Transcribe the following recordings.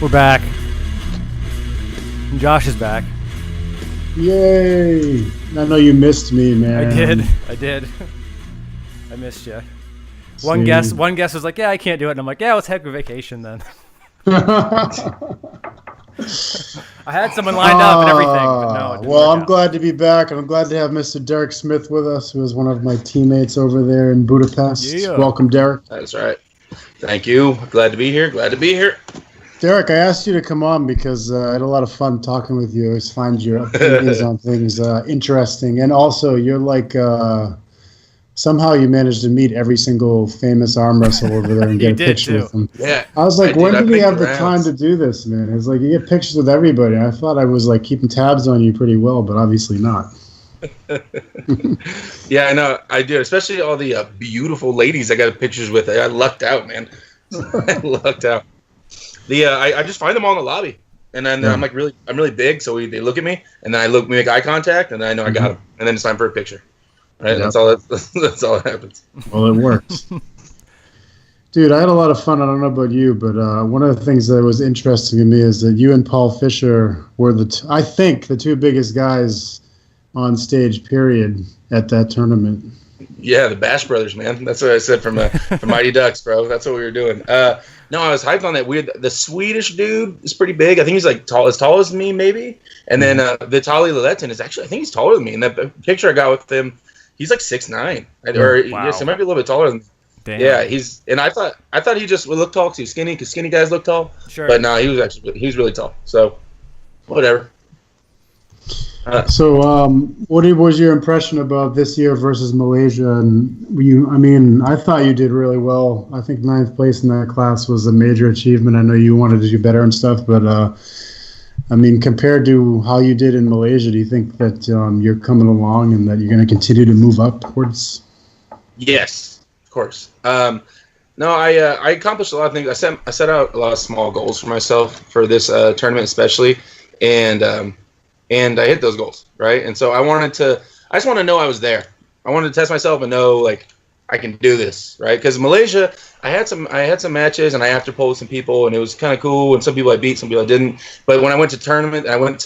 We're back. And Josh is back. Yay! I know you missed me, man. I did. I missed you. One guest was like, "Yeah, I can't do it," and I'm like, "Yeah, let's heck a vacation then." I had someone lined up and everything, but no. It didn't work I'm out. glad to be back, and I'm glad to have Mr. Derek Smith with us, who is one of my teammates over there in Budapest. Yeah. Welcome, Derek. That's right. Thank you. Glad to be here. Derek, I asked you to come on because I had a lot of fun talking with you. I always find your opinions on things interesting, and also you're like somehow you managed to meet every single famous arm wrestler over there and get a picture with them. Yeah. I was like, when did we have the time to do this, man? It's like you get pictures with everybody. I thought I was like keeping tabs on you pretty well, but obviously not. Yeah, I know. I did, especially all the beautiful ladies I got pictures with. I lucked out, man. I lucked out. I just find them all in the lobby, and then I'm really big, so they look at me, and then we make eye contact, and then I know I got them, and then it's time for a picture. Right, yep. That's all that happens. Well, it works. Dude, I had a lot of fun. I don't know about you, but one of the things that was interesting to me is that you and Paul Fisher were I think the two biggest guys on stage, period, at that tournament. Yeah, the Bash Brothers, man. That's what I said from Mighty Ducks, bro. That's what we were doing. No, I was hyped on that. The Swedish dude is pretty big. I think he's like as tall as me, maybe. And then Vitaly Leletin is actually, I think he's taller than me. And that picture I got with him, he's like 6'9", yes, he might be a little bit taller than me. Damn. Yeah, and I thought he just would look tall because he's skinny, because skinny guys look tall. Sure. But no, he was really tall. So, whatever. What was your impression about this year versus Malaysia? And I thought you did really well. I think 9th place in that class was a major achievement. I know you wanted to do better and stuff, but compared to how you did in Malaysia, do you think that you're coming along and that you're going to continue to move upwards? Yes, of course. No, I accomplished a lot of things. I set out a lot of small goals for myself for this tournament, especially, and I hit those goals, right? And so I just want to know I was there. I wanted to test myself and know, like, I can do this, right? Because Malaysia, I had some matches and I after pulled some people and it was kind of cool. And some people I beat, some people I didn't. But when I went to tournament, I pulled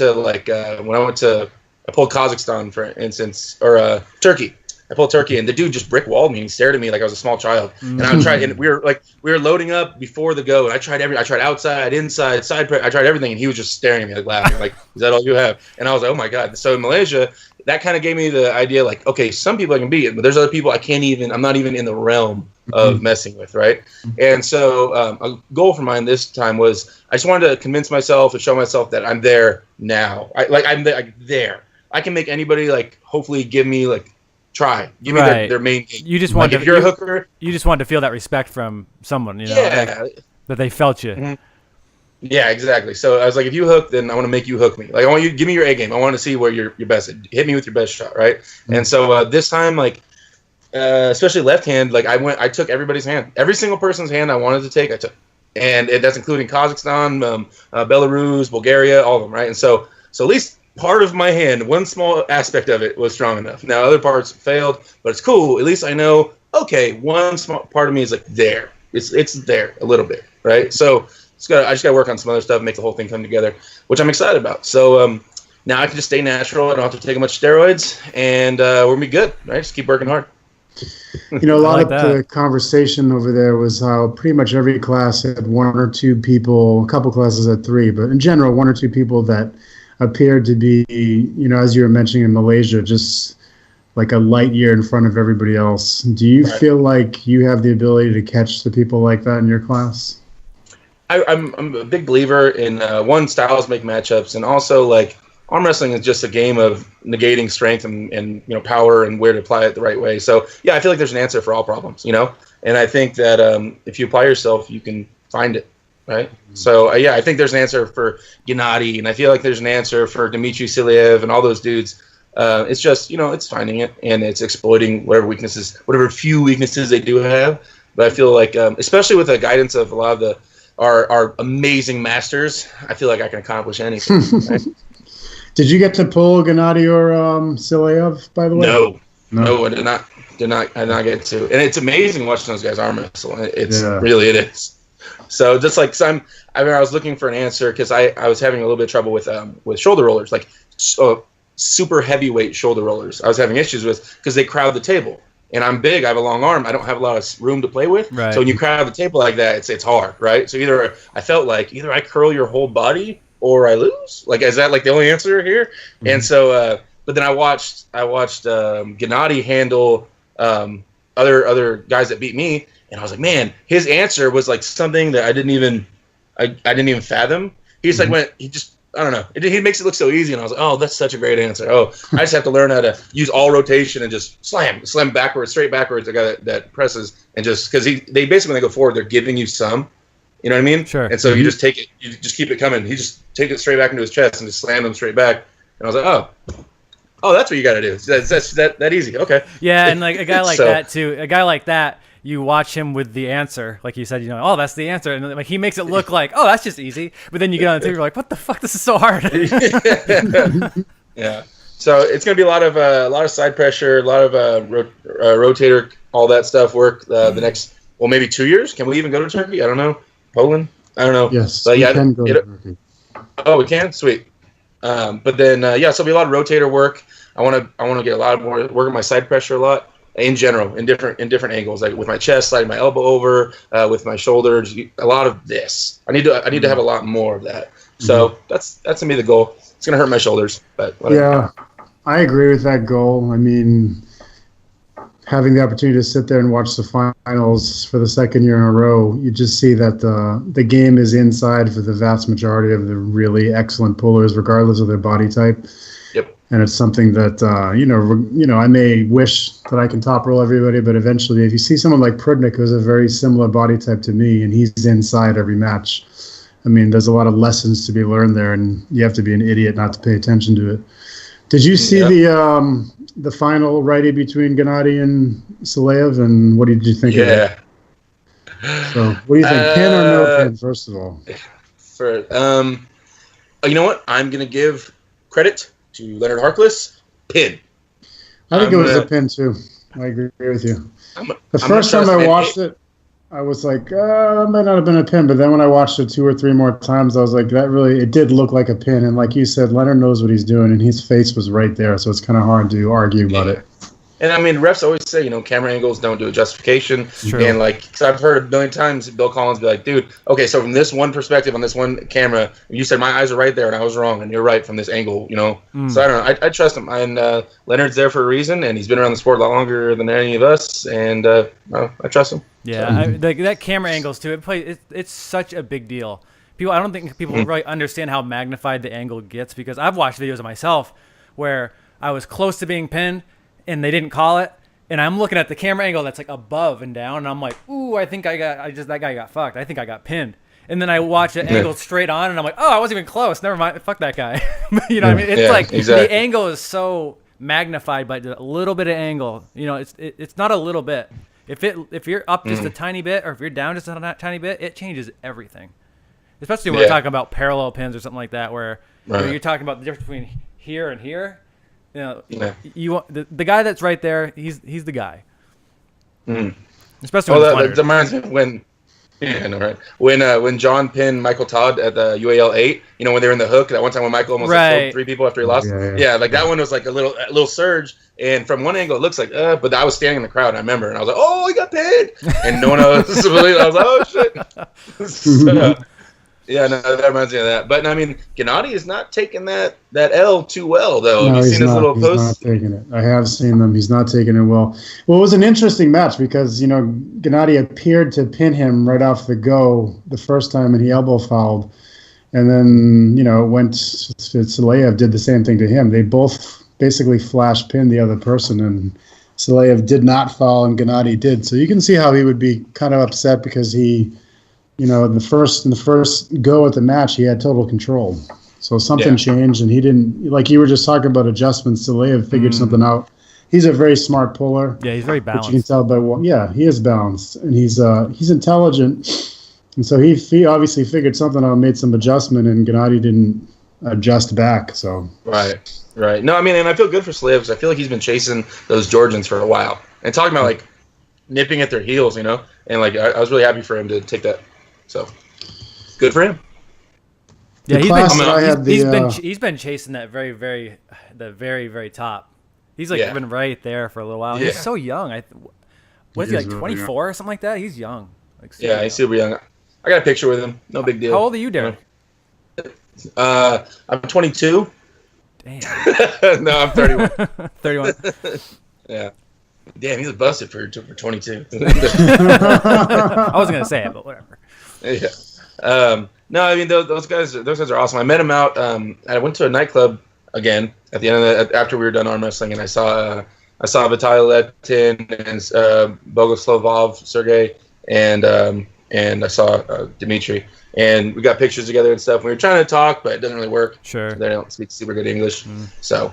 Kazakhstan, for instance, or Turkey. I pulled Turkey, and the dude just brick walled me and stared at me like I was a small child. And I tried, and we were loading up before the go, and I tried outside, inside, side press, I tried everything, and he was just staring at me like laughing, like, is that all you have? And I was like, oh my god. So in Malaysia, that kind of gave me the idea, like, okay, some people I can beat, but there's other people I'm not even in the realm of messing with, right? And so a goal for mine this time was I just wanted to convince myself and show myself that I'm there now. I'm there. I can make anybody hopefully give me try. Give me their main game. You just wanted if you're a hooker, you just wanted to feel that respect from someone, yeah, that they felt you. Mm-hmm. Yeah, exactly. So I was like, if you hook, then I want to make you hook me. I want you give me your A game. I want to see where you're best at. Hit me with your best shot, right? Mm-hmm. And so this time, especially left hand, I took everybody's hand. Every single person's hand I wanted to take, I took, and that's including Kazakhstan, Belarus, Bulgaria, all of them, right? And so at least part of my hand, one small aspect of it was strong enough. Now other parts failed, but it's cool. At least I know, okay, one small part of me is there. It's there a little bit, right? So I just got to work on some other stuff, make the whole thing come together, which I'm excited about. So now I can just stay natural. I don't have to take much steroids, and we're going to be good, right? Just keep working hard. A lot of the conversation over there was how pretty much every class had one or two people, a couple classes had three, but in general, one or two people that appeared to be, as you were mentioning in Malaysia, just like a light year in front of everybody else. Do you feel like you have the ability to catch the people like that in your class? I'm a big believer in one, styles make matchups, and also arm wrestling is just a game of negating strength and power and where to apply it the right way. So yeah, I feel like there's an answer for all problems, and I think that if you apply yourself, you can find it. Right. So, yeah, I think there's an answer for Gennady, and I feel like there's an answer for Dmitry Siliev and all those dudes. It's just, it's finding it, and it's exploiting whatever few weaknesses they do have. But I feel like, especially with the guidance of a lot of our amazing masters, I feel like I can accomplish anything. Right? Did you get to pull Gennady or Siliev, by the way? No, I did not. I did not get to. And it's amazing watching those guys arm wrestle. It is. So just like I was looking for an answer because I was having a little bit of trouble with shoulder rollers, like super heavyweight shoulder rollers. I was having issues with because they crowd the table. And I'm big. I have a long arm. I don't have a lot of room to play with. Right. So when you crowd the table like that, it's hard, right? So I felt like either I curl your whole body or I lose. Like, is that like the only answer here? Mm-hmm. And so, but then I watched Gennady handle other guys that beat me, and I was like, man, his answer was like something that I didn't even fathom. He's like I don't know. He makes it look so easy, and I was like, oh, that's such a great answer. Oh, I just have to learn how to use all rotation and just slam backwards, straight backwards. The guy that presses, and just because they basically when they go forward, they're giving you some, you know what I mean? Sure. And so you just take it, you just keep it coming. He just take it straight back into his chest and just slam them straight back. And I was like, oh, that's what you got to do. That's that easy. Okay. Yeah, and like a guy like that too. A guy like that. You watch him with the answer, like you said, oh, that's the answer, and like he makes it look like, oh, that's just easy. But then you get on the table, you're like, what the fuck? This is so hard. Yeah. So it's gonna be a lot of side pressure, a lot of rotator, all that stuff work. The next, maybe 2 years. Can we even go to Turkey? I don't know. Poland? I don't know. Yes. But yeah, can go to Turkey. Oh, we can. Sweet. But then so it'll be a lot of rotator work. I want to get a lot more work on my side pressure a lot. In general, in different angles, like with my chest, sliding my elbow over, with my shoulders, a lot of this. I need to have a lot more of that. So that's gonna be the goal. It's gonna hurt my shoulders, but whatever. Yeah, I agree with that goal. I mean, having the opportunity to sit there and watch the finals for the second year in a row, you just see that the game is inside for the vast majority of the really excellent pullers, regardless of their body type. Yep. And it's something that, I may wish that I can top roll everybody, but eventually if you see someone like Prudnik, who's a very similar body type to me, and he's inside every match, I mean, there's a lot of lessons to be learned there, and you have to be an idiot not to pay attention to it. Did you see the final righty between Gennady and Saleyev, and what did you think of it? So what do you think, pin or no pin, first of all? You know what? I'm going to give credit to Leonard Harkless, pin. I think it was a pin too. I agree with you. The first time I watched it, I was like, that might not have been a pin. But then when I watched it 2 or 3 more times, I was like, it did look like a pin. And like you said, Leonard knows what he's doing, and his face was right there. So it's kind of hard to argue about it. And I mean, refs always say, camera angles don't do a justification. True. And cause I've heard a million times Bill Collins be like, dude, okay, so from this one perspective on this one camera, you said my eyes are right there and I was wrong, and you're right from this angle, So I don't know. I trust him. And Leonard's there for a reason, and he's been around the sport a lot longer than any of us, and I trust him. Yeah, that camera angles too. It's such a big deal. I don't think people really understand how magnified the angle gets, because I've watched videos of myself where I was close to being pinned and they didn't call it, and I'm looking at the camera angle that's like above and down, and I'm like, ooh, I think that guy got fucked. I think I got pinned. And then I watch it angled straight on, and I'm like, oh, I wasn't even close. Never mind. Fuck that guy. You know what I mean? It's exactly. The angle is so magnified by a little bit of angle. It's not a little bit. If you're up just a tiny bit, or if you're down just a tiny bit, it changes everything. Especially when we're talking about parallel pins or something like that, where you're talking about the difference between here and here. The guy that's right there, he's the guy. Especially that reminds me when when John pinned Michael Todd at the UAL 8, when they were in the hook, that one time when Michael almost killed 3 people after he lost. That one was like a little surge, and from one angle it looks like but I was standing in the crowd, and I remember, and I was like, oh, he got pinned, and no one else believed. I was like, oh shit. That reminds me of that. But I mean, Gennady is not taking that L too well, though. No, Have you seen his little He's posts? not taking it. I have seen them. He's not taking it well. Well, it was an interesting match because, Gennady appeared to pin him right off the go the first time, and he elbow fouled. And then, Saleyev did the same thing to him. They both basically flash pinned the other person, and Saleyev did not foul, and Gennady did. So you can see how he would be kind of upset because he... in the first go at the match, he had total control. So something changed, and he didn't, like you were just talking about adjustments. Saleyev figured something out. He's a very smart puller. Yeah, he's very balanced. Which you can tell by he is balanced, and he's intelligent. And so he obviously figured something out, made some adjustment, and Gennady didn't adjust back. So right. No, I mean, and I feel good for Saleyev because I feel like he's been chasing those Georgians for a while and talking about nipping at their heels, and I was really happy for him to take So good for him. Yeah, The he's been chasing that very, very top. He's like been right there for a little while. Yeah. He's so young. Was he like 24 or something like that? He's young. Like, yeah, he's super young. I got a picture with him. No big deal. How old are you, Derek? I'm 22. Damn. No, I'm 31. 31. Yeah. Damn, he's busted for 22. I wasn't gonna say it, but whatever. Yeah. No, I mean those guys are awesome. I met him out. I went to a nightclub again at the end of after we were done arm wrestling, and I saw Vitaly Letin and Bogoslavov Sergey and I saw Dimitri, and we got pictures together and stuff. We were trying to talk, but it doesn't really work. Sure. They don't speak super good English, so.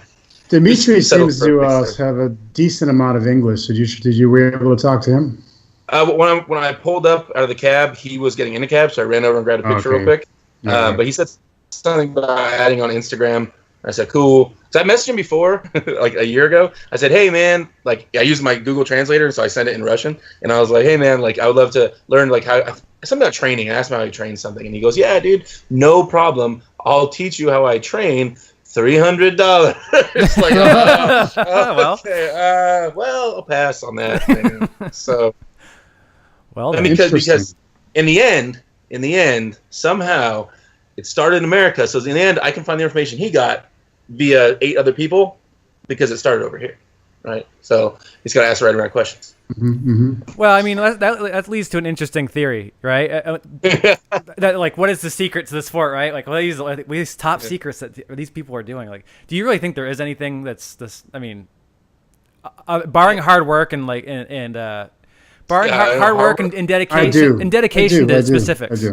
Dimitri seems to have a decent amount of English. Did you were able to talk to him? When I pulled up out of the cab, he was getting in the cab, so I ran over and grabbed a picture real quick. But he said something about adding on Instagram. I said, cool. So I messaged him before, like a year ago. I said, hey, man, like I used my Google Translator, so I sent it in Russian. And I was like, hey, man, like I would love to learn like how something about training. I asked him how he trained something. And he goes, yeah, dude, no problem. I'll teach you how I train. $300. It's like, okay, well, I'll pass on that. Man. So, well, because in the end, somehow it started in America. So in the end, I can find the information he got via 8 other people because it started over here, right? So he's got to ask the right questions. Well, I mean, that leads to an interesting theory, right? That like, what is the secret to the sport, right? Like, what are these top secrets that these people are doing? Like, do you really think there is anything that's this? I mean, barring hard work and like barring hard work and dedication to specifics.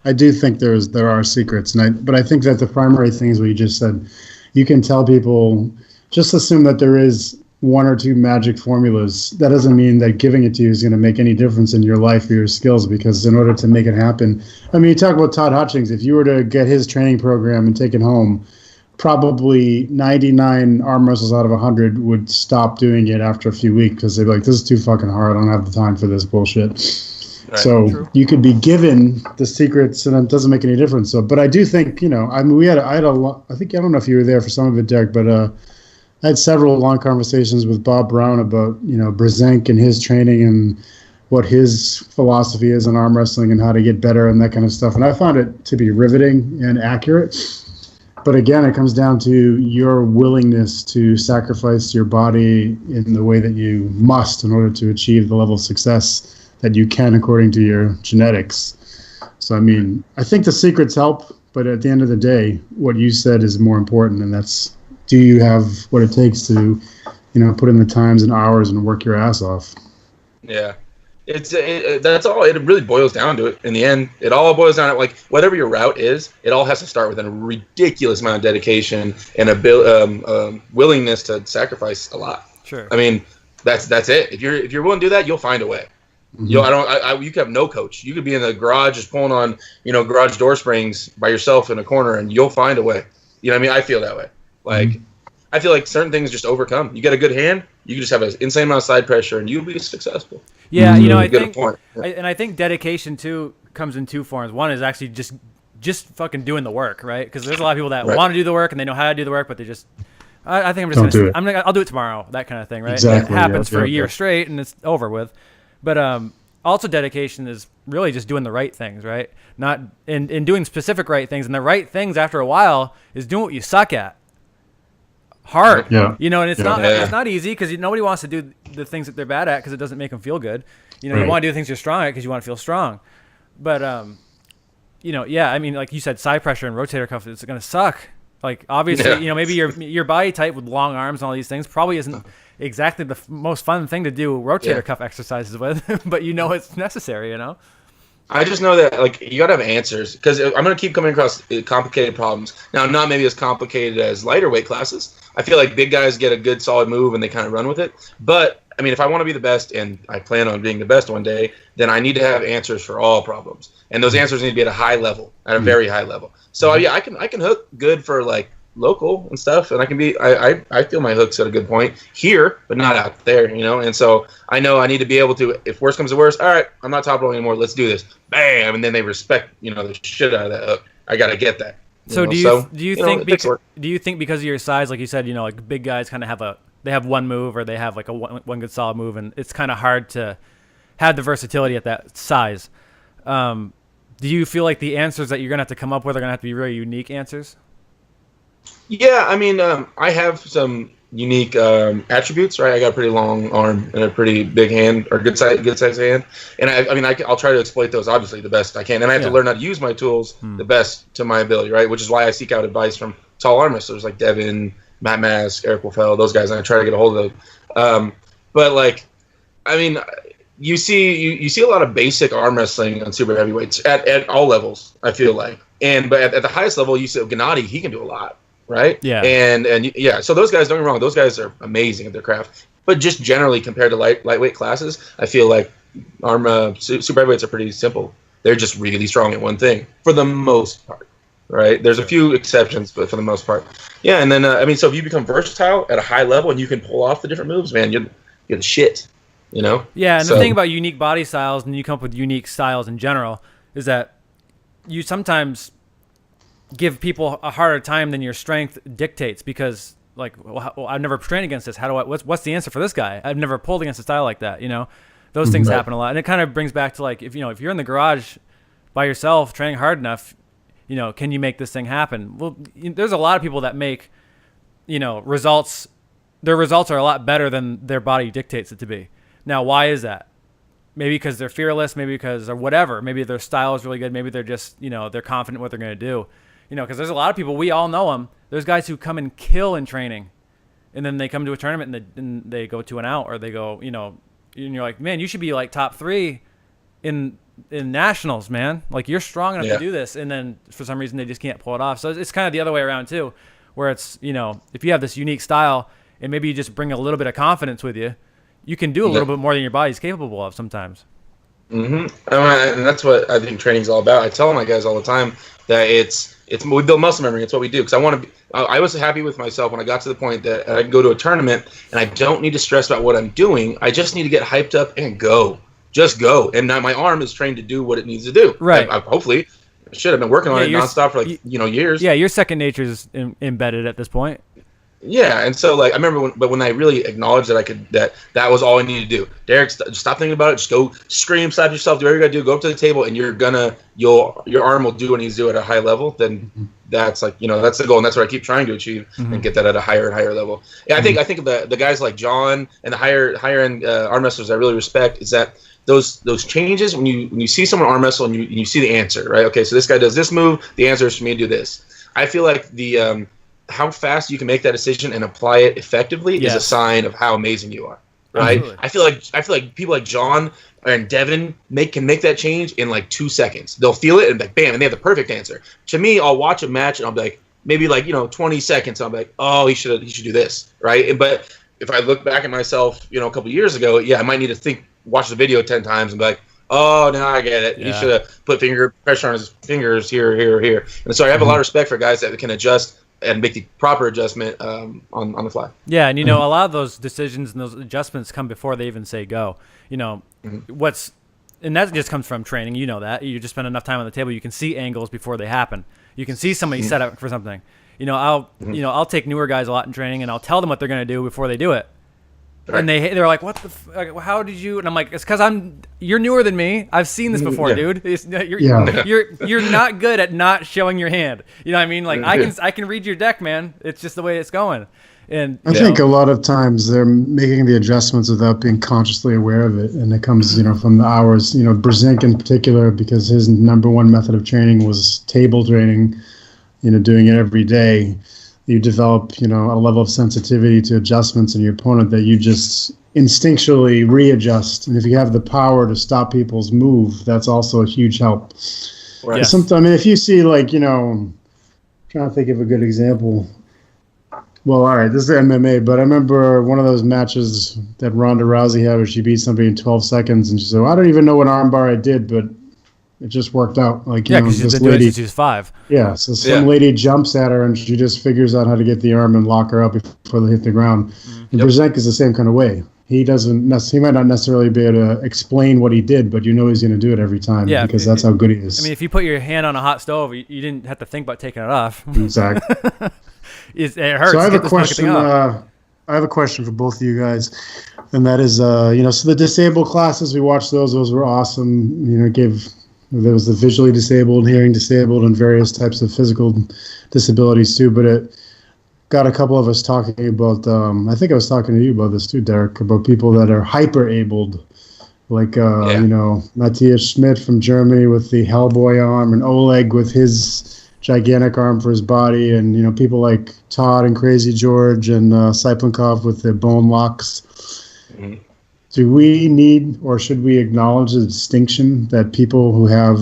I do think there are secrets, but I think that the primary thing is what you just said. You can tell people, just assume that there is 1 or 2 magic formulas. That doesn't mean that giving it to you is going to make any difference in your life or your skills, because in order to make it happen, I mean, you talk about Todd Hutchings. If you were to get his training program and take it home, probably 99 arm wrestles out of 100 would stop doing it after a few weeks because they'd be like, this is too fucking hard. I don't have the time for this bullshit. Right. So true. You could be given the secrets and it doesn't make any difference. So, but I do think, I mean, I had a lot, I don't know if you were there for some of it, Derek, but I had several long conversations with Bob Brown about, Brzenk and his training and what his philosophy is on arm wrestling and how to get better and that kind of stuff. And I found it to be riveting and accurate. But again, it comes down to your willingness to sacrifice your body in the way that you must in order to achieve the level of success that you can according to your genetics. So, I mean, I think the secrets help, but at the end of the day, what you said is more important, and that's, do you have what it takes to, put in the times and hours and work your ass off? Yeah. That's all. It really boils down to it. In the end, it all boils down to like whatever your route is. It all has to start with a ridiculous amount of dedication and a willingness to sacrifice a lot. Sure. I mean, that's it. If you're willing to do that, you'll find a way. Mm-hmm. You could have no coach. You could be in the garage just pulling on garage door springs by yourself in a corner, and you'll find a way. You know what I mean? I feel that way. Like. Mm-hmm. I feel like certain things just overcome. You get a good hand, you can just have an insane amount of side pressure, and you'll be successful. Yeah, I think, and I think dedication too comes in 2 forms. One is actually just fucking doing the work, right? Because there's a lot of people that want to do the work and they know how to do the work, but they just, I think I'll do it tomorrow, that kind of thing, right? Exactly. It happens for a year straight, and it's over with. But also dedication is really just doing the right things, right? Not in doing specific right things, and the right things after a while is doing what you suck at. Hard, and it's not easy because nobody wants to do the things that they're bad at because it doesn't make them feel good. You want to do things you're strong at because you want to feel strong. But I mean, like you said, side pressure and rotator cuff, it's gonna suck. Like obviously, maybe your body type with long arms and all these things probably isn't exactly the most fun thing to do rotator cuff exercises with, but it's necessary. I just know that like you gotta have answers because I'm gonna keep coming across complicated problems. Now, not maybe as complicated as lighter weight classes. I feel like big guys get a good solid move and they kind of run with it. But I mean, if I want to be the best, and I plan on being the best one day, then I need to have answers for all problems, and those answers need to be at a high level, at a very high level. So I can hook good for like local and stuff, and I can be. I feel my hooks at a good point here, but not out there, you know. And so I know I need to be able to. If worst comes to worst, all right, I'm not top rolling anymore. Let's do this. Bam, and then they respect, you know, the shit out of that hook. I gotta get that. So do you think because of your size, like you said, you know, like big guys kind of they have one move, or they have like a one good solid move, and it's kind of hard to have the versatility at that size. Do you feel like the answers that you're gonna have to come up with are gonna have to be really unique answers? Yeah, I mean, I have some unique attributes, right? I got a pretty long arm and a pretty big hand, or good size hand, and I'll try to exploit those obviously the best I can, and I have to learn how to use my tools the best to my ability, right? Which is why I seek out advice from tall arm wrestlers like Devin, Matt Mask, Eric Wolfell, those guys, and I try to get a hold of them. But like, I mean, you see a lot of basic arm wrestling on super heavyweights at all levels, I feel like, but at the highest level, you see Gennady, he can do a lot. Right. Yeah. And yeah. So those guys, don't get me wrong, those guys are amazing at their craft. But just generally compared to lightweight classes, I feel like super heavyweights are pretty simple. They're just really strong at one thing for the most part. Right. There's a few exceptions, but for the most part, yeah. And then so if you become versatile at a high level and you can pull off the different moves, man, you're the shit. You know. Yeah. And the thing about unique body styles, and you come up with unique styles in general, is that you sometimes give people a harder time than your strength dictates, because like, well, I've never trained against this. What's the answer for this guy? I've never pulled against a style like that. You know, those things happen a lot. And it kind of brings back to like, if you're in the garage by yourself training hard enough, you know, can you make this thing happen? Well, there's a lot of people that make, you know, results. Their results are a lot better than their body dictates it to be. Now, why is that? Maybe because they're fearless, maybe because, or whatever. Maybe their style is really good. Maybe they're just, you know, they're confident in what they're going to do. You know, because there's a lot of people, we all know them. There's guys who come and kill in training, and then they come to a tournament and they go 2-0, or they go, you know, and you're like, man, you should be like top 3 in nationals, man. Like, you're strong enough to do this, and then for some reason they just can't pull it off. So it's kind of the other way around too, where it's, you know, if you have this unique style and maybe you just bring a little bit of confidence with you, you can do a little bit more than your body's capable of sometimes. And that's what I think training's all about. I tell my guys all the time that we build muscle memory. It's what we do. Because I was happy with myself when I got to the point that I can go to a tournament and I don't need to stress about what I'm doing. I just need to get hyped up and go. Just go. And now my arm is trained to do what it needs to do. Right. Hopefully, shit, I've been working on it nonstop for years. Yeah, your second nature is embedded at this point. Yeah, and so like I remember when I really acknowledged that that was all I needed to do. Derek, stop thinking about it. Just go scream, slap yourself, do whatever you gotta do. Go up to the table, and your arm will do what it needs to do at a high level. Then that's like, you know, that's the goal, and that's what I keep trying to achieve and get that at a higher and higher level. Yeah, I think of the guys like John and the higher end arm wrestlers I really respect is that those changes when you see someone arm wrestle and you see the answer, right? Okay, so this guy does this move. The answer is for me to do this. I feel like the how fast you can make that decision and apply it effectively is a sign of how amazing you are, right? Absolutely. I feel like people like John and Devin can make that change in like 2 seconds. They'll feel it and like bam, and they have the perfect answer. To me, I'll watch a match and I'll be like, maybe like, you know, 20 seconds. I'll be like, oh, he should do this, right? But if I look back at myself, you know, a couple of years ago, I might need to watch the video 10 times and be like, oh, now I get it. Yeah. He should have put finger pressure on his fingers here. And so I have a lot of respect for guys that can adjust and make the proper adjustment on the fly. Yeah, and you know, a lot of those decisions and those adjustments come before they even say go. You know, and that just comes from training. You know that. You just spend enough time on the table, you can see angles before they happen. You can see somebody set up for something. You know, I'll take newer guys a lot in training, and I'll tell them what they're going to do before they do it. Right. And they're like, "What the? How did you?" And I'm like, "It's because you're newer than me. I've seen this before, dude. You're not good at not showing your hand. You know what I mean? Like I can read your deck, man. It's just the way it's going." And I think a lot of times they're making the adjustments without being consciously aware of it, and it comes, you know, from the hours. You know, Brzezinski in particular, because his number one method of training was table training. You know, doing it every day. You develop, you know, a level of sensitivity to adjustments in your opponent that you just instinctually readjust. And if you have the power to stop people's move, that's also a huge help. Right. Yes. I mean, if you see, like, you know, I'm trying to think of a good example. Well, all right, this is MMA, but I remember one of those matches that Ronda Rousey had where she beat somebody in 12 seconds, and she said, well, I don't even know what armbar I did, but It just worked out. Like, yeah, because she's been doing it since she was 5. Yeah, so some lady jumps at her and she just figures out how to get the arm and lock her up before they hit the ground. And Brzenk is the same kind of way. He might not necessarily be able to explain what he did, but you know he's going to do it every time because that's how good he is. I mean, if you put your hand on a hot stove, you didn't have to think about taking it off. Exactly. It hurts. So I have a question for both of you guys, and that is, so the disabled classes, we watched those. Those were awesome. There was the visually disabled, hearing disabled, and various types of physical disabilities too. But it got a couple of us talking about, I think I was talking to you about this too, Derek, about people that are hyper-abled, like, Matthias Schmidt from Germany with the Hellboy arm, and Oleg with his gigantic arm for his body, and, people like Todd and Crazy George and Siplenkov with the bone locks. Mm-hmm. Do we need, or should we acknowledge the distinction that people who have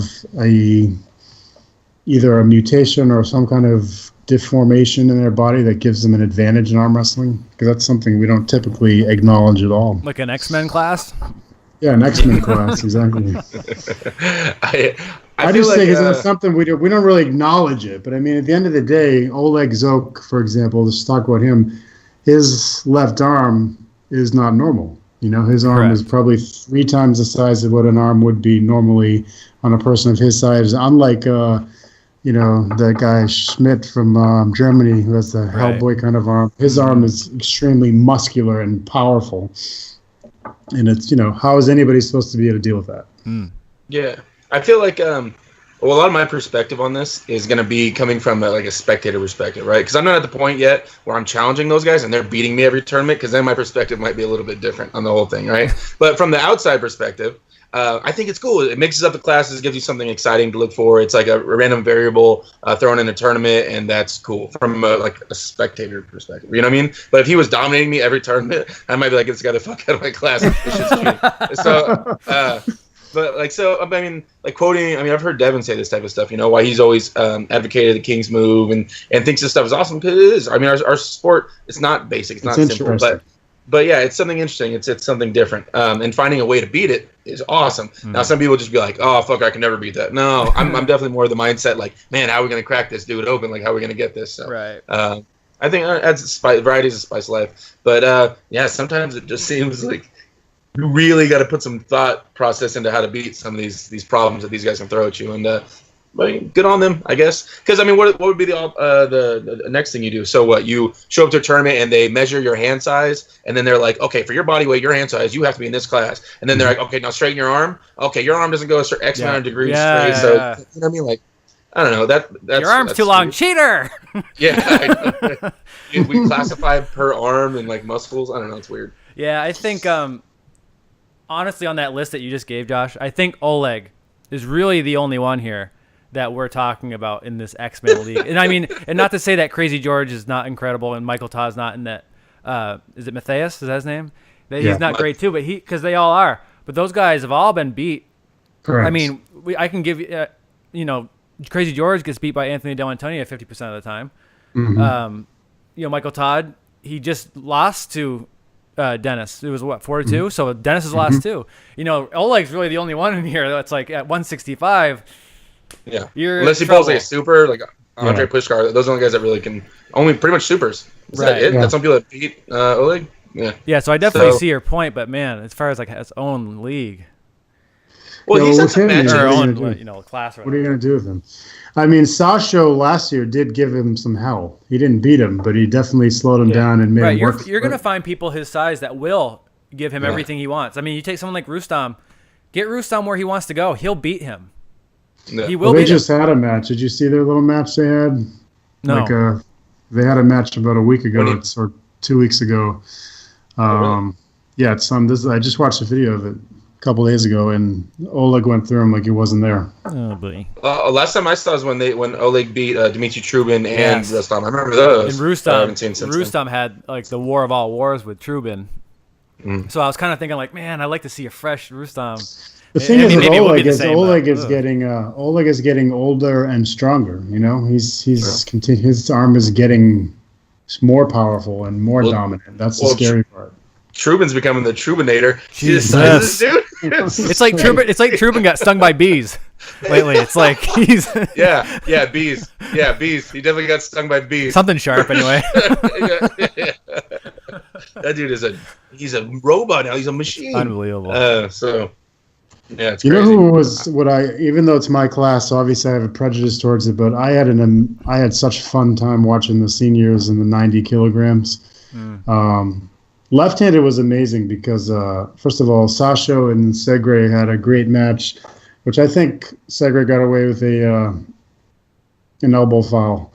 either a mutation or some kind of deformation in their body that gives them an advantage in arm wrestling? Because that's something we don't typically acknowledge at all. Like an X-Men class? Yeah, an X-Men class, exactly. I just think it's something we don't really acknowledge it. But I mean, at the end of the day, Oleg Zok, for example, let's talk about him. His left arm is not normal. His arm is probably 3 times the size of what an arm would be normally on a person of his size. Unlike, that guy Schmidt from Germany who has the Hellboy kind of arm. His arm is extremely muscular and powerful. And it's, how is anybody supposed to be able to deal with that? Yeah. I feel like a lot of my perspective on this is going to be coming from a spectator perspective, right? Because I'm not at the point yet where I'm challenging those guys and they're beating me every tournament, because then my perspective might be a little bit different on the whole thing, right? But from the outside perspective, I think it's cool. It mixes up the classes, gives you something exciting to look for. It's like a random variable thrown in a tournament, and that's cool from a spectator perspective. You know what I mean? But if he was dominating me every tournament, I might be like, "This guy the fuck out of my class." Quoting. I've heard Devin say this type of stuff. Why he's always advocated the King's move and thinks this stuff is awesome, because it is. I mean, our sport, it's not basic, it's not simple, but yeah, it's something interesting. It's something different. And finding a way to beat it is awesome. Now, some people just be like, "Oh, fuck, I can never beat that." No, I'm definitely more of the mindset like, "Man, how are we gonna crack this dude open? Like, how are we gonna get this?" So, right. I think adds varieties of spice life. But sometimes it just seems like you really got to put some thought process into how to beat some of these problems that these guys can throw at you. And good on them, I guess. Because what would be the next thing you do? So what? You show up to a tournament and they measure your hand size, and then they're like, "Okay, for your body weight, your hand size, you have to be in this class." And then they're like, "Okay, now straighten your arm. Okay, your arm doesn't go a certain X amount of degrees straight." So you know what I mean? Like, I don't know. That's your arm's too long, cheater. Yeah, we classify per arm and muscles. I don't know. It's weird. Yeah, I think honestly, on that list that you just gave, Josh, I think Oleg is really the only one here that we're talking about in this X-Men league. And I mean, and not to say that Crazy George is not incredible and Michael Todd's not in that. Is it Matthias? Is that his name? He's not great too, but because they all are. But those guys have all been beat. Correct. I mean, I can give you, Crazy George gets beat by Anthony Del Antonio 50% of the time. Mm-hmm. Michael Todd, he just lost to Dennis. It was 4-2. Mm-hmm. So Dennis has lost too. Oleg's really the only one in here that's like at 165. Yeah. Unless he pulls a super like Andre Pushkar, those are the only guys that really can only pretty much supers. Is that it? Yeah. That's some people that beat Oleg. Yeah. Yeah. So I definitely see your point, but man, as far as its own league. Well, he's at some matches. Class. What are you going to do with him? I mean, Sasho last year did give him some hell. He didn't beat him, but he definitely slowed him down and made him work. You're going to find people his size that will give him everything he wants. I mean, you take someone like Rustam, get Rustam where he wants to go. He'll beat him. Yeah. He will. They just had a match. Did you see their little match they had? No. They had a match about a week ago or 2 weeks ago. Yeah, it's I just watched a video of it a couple days ago, and Oleg went through him like he wasn't there. Oh boy. Last time I saw was when Oleg beat Dmitry Trubin and Rustam. I remember those. And Rustam had the war of all wars with Trubin. So I was kind of thinking man, I'd like to see a fresh Rustam. The thing is with Oleg is getting older and stronger. His arm is getting more powerful and more dominant. That's the scary part. Trubin's becoming the Trubinator. Jesus, dude. It's like Trubin got stung by bees. lately. It's like he's yeah, bees. Yeah, bees. He definitely got stung by bees. something sharp anyway. That dude he's a robot now. He's a machine. Unbelievable. So yeah, it's You crazy. know who was even though it's my class, so obviously I have a prejudice towards it, but I had such fun time watching the seniors in the 90 kilograms. Left-handed was amazing because first of all, Sasho and Segre had a great match, which I think Segre got away with an elbow foul.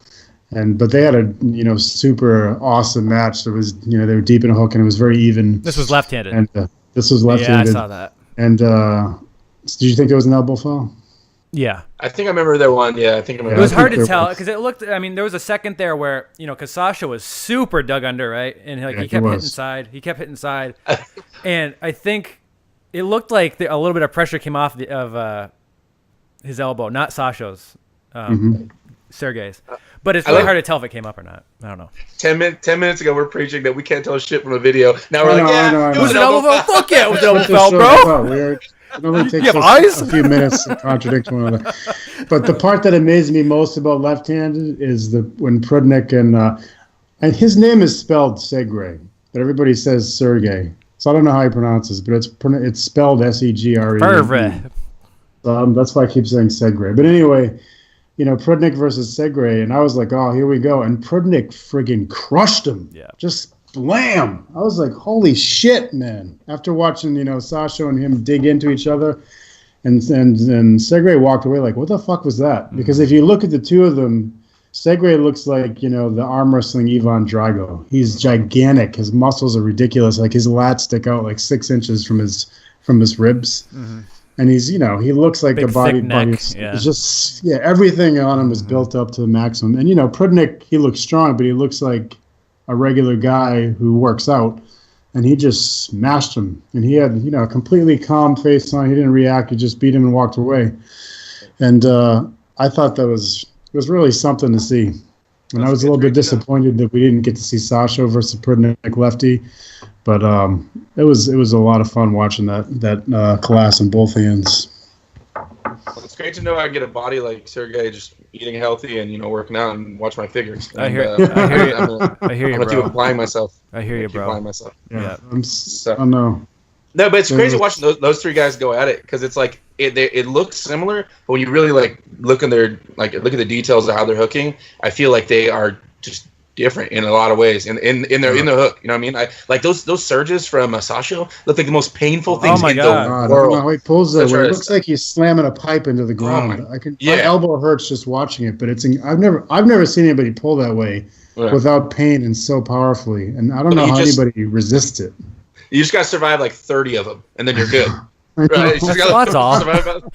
But they had a super awesome match. There was they were deep in a hook and it was very even. This was left-handed. And this was left-handed. Yeah, I saw that. And did you think there was an elbow foul? Yeah. I think I remember that one. Yeah, I think I remember. It was that. hard to tell because it looked. I mean, there was a second there where because Sasha was super dug under, right, and he kept hitting side. He kept hitting side, and I think it looked like a little bit of pressure came off of his elbow, not Sasha's, Sergey's. But it's really hard to tell if it came up or not. I don't know. 10 minutes ago, we're preaching that we can't tell shit from a video. Now we're I it know. was an elbow foul. Fuck yeah, it was an elbow foul, bro. It only takes You have us eyes? a few minutes to contradict one another. But the part that amazed me most about left-handed is when Prudnik and his name is spelled Segre, but everybody says Sergey. So I don't know how he pronounces, but it's spelled Segre. Perfect. That's why I keep saying Segre. But anyway, Prudnik versus Segre, and I was like, oh, here we go. And Prudnik friggin' crushed him. Yeah. Just blam. I was like, holy shit, man. After watching, Sasha and him dig into each other, and Segre walked away like, what the fuck was that? Because if you look at the two of them, Segre looks like, the arm wrestling Ivan Drago. He's gigantic. His muscles are ridiculous. Like his lats stick out like 6 inches from his ribs. Mm-hmm. And he's, he looks like big, a body. Yeah. It's just, everything on him was built up to the maximum. And, Prudnik, he looks strong, but he looks like a regular guy who works out. And he just smashed him. And he had, a completely calm face on. He didn't react. He just beat him and walked away. And I thought it was really something to see. And I was a little bit disappointed that we didn't get to see Sasha versus Prudnik lefty. But it was a lot of fun watching that class on both ends. Well, it's great to know I get a body like Sergey, just eating healthy and working out and watch my figures. I hear you. I hear you, I'm gonna bro. keep applying myself. I hear you, bro. Applying myself. Yeah. I know. No, but it's crazy watching those three guys go at it because it's like it looks similar, but when you really look at the details of how they're hooking, I feel like they are just different in a lot of ways in the hook. You know what I mean? I like those surges from Sasha look like the most painful things in the world. I don't know how he pulls that. It looks like he's slamming a pipe into the ground. My elbow hurts just watching it, but I've never seen anybody pull that way without pain and so powerfully. And I don't know how anybody resists it. You just got to survive like 30 of them, and then you're good. Right? That's all.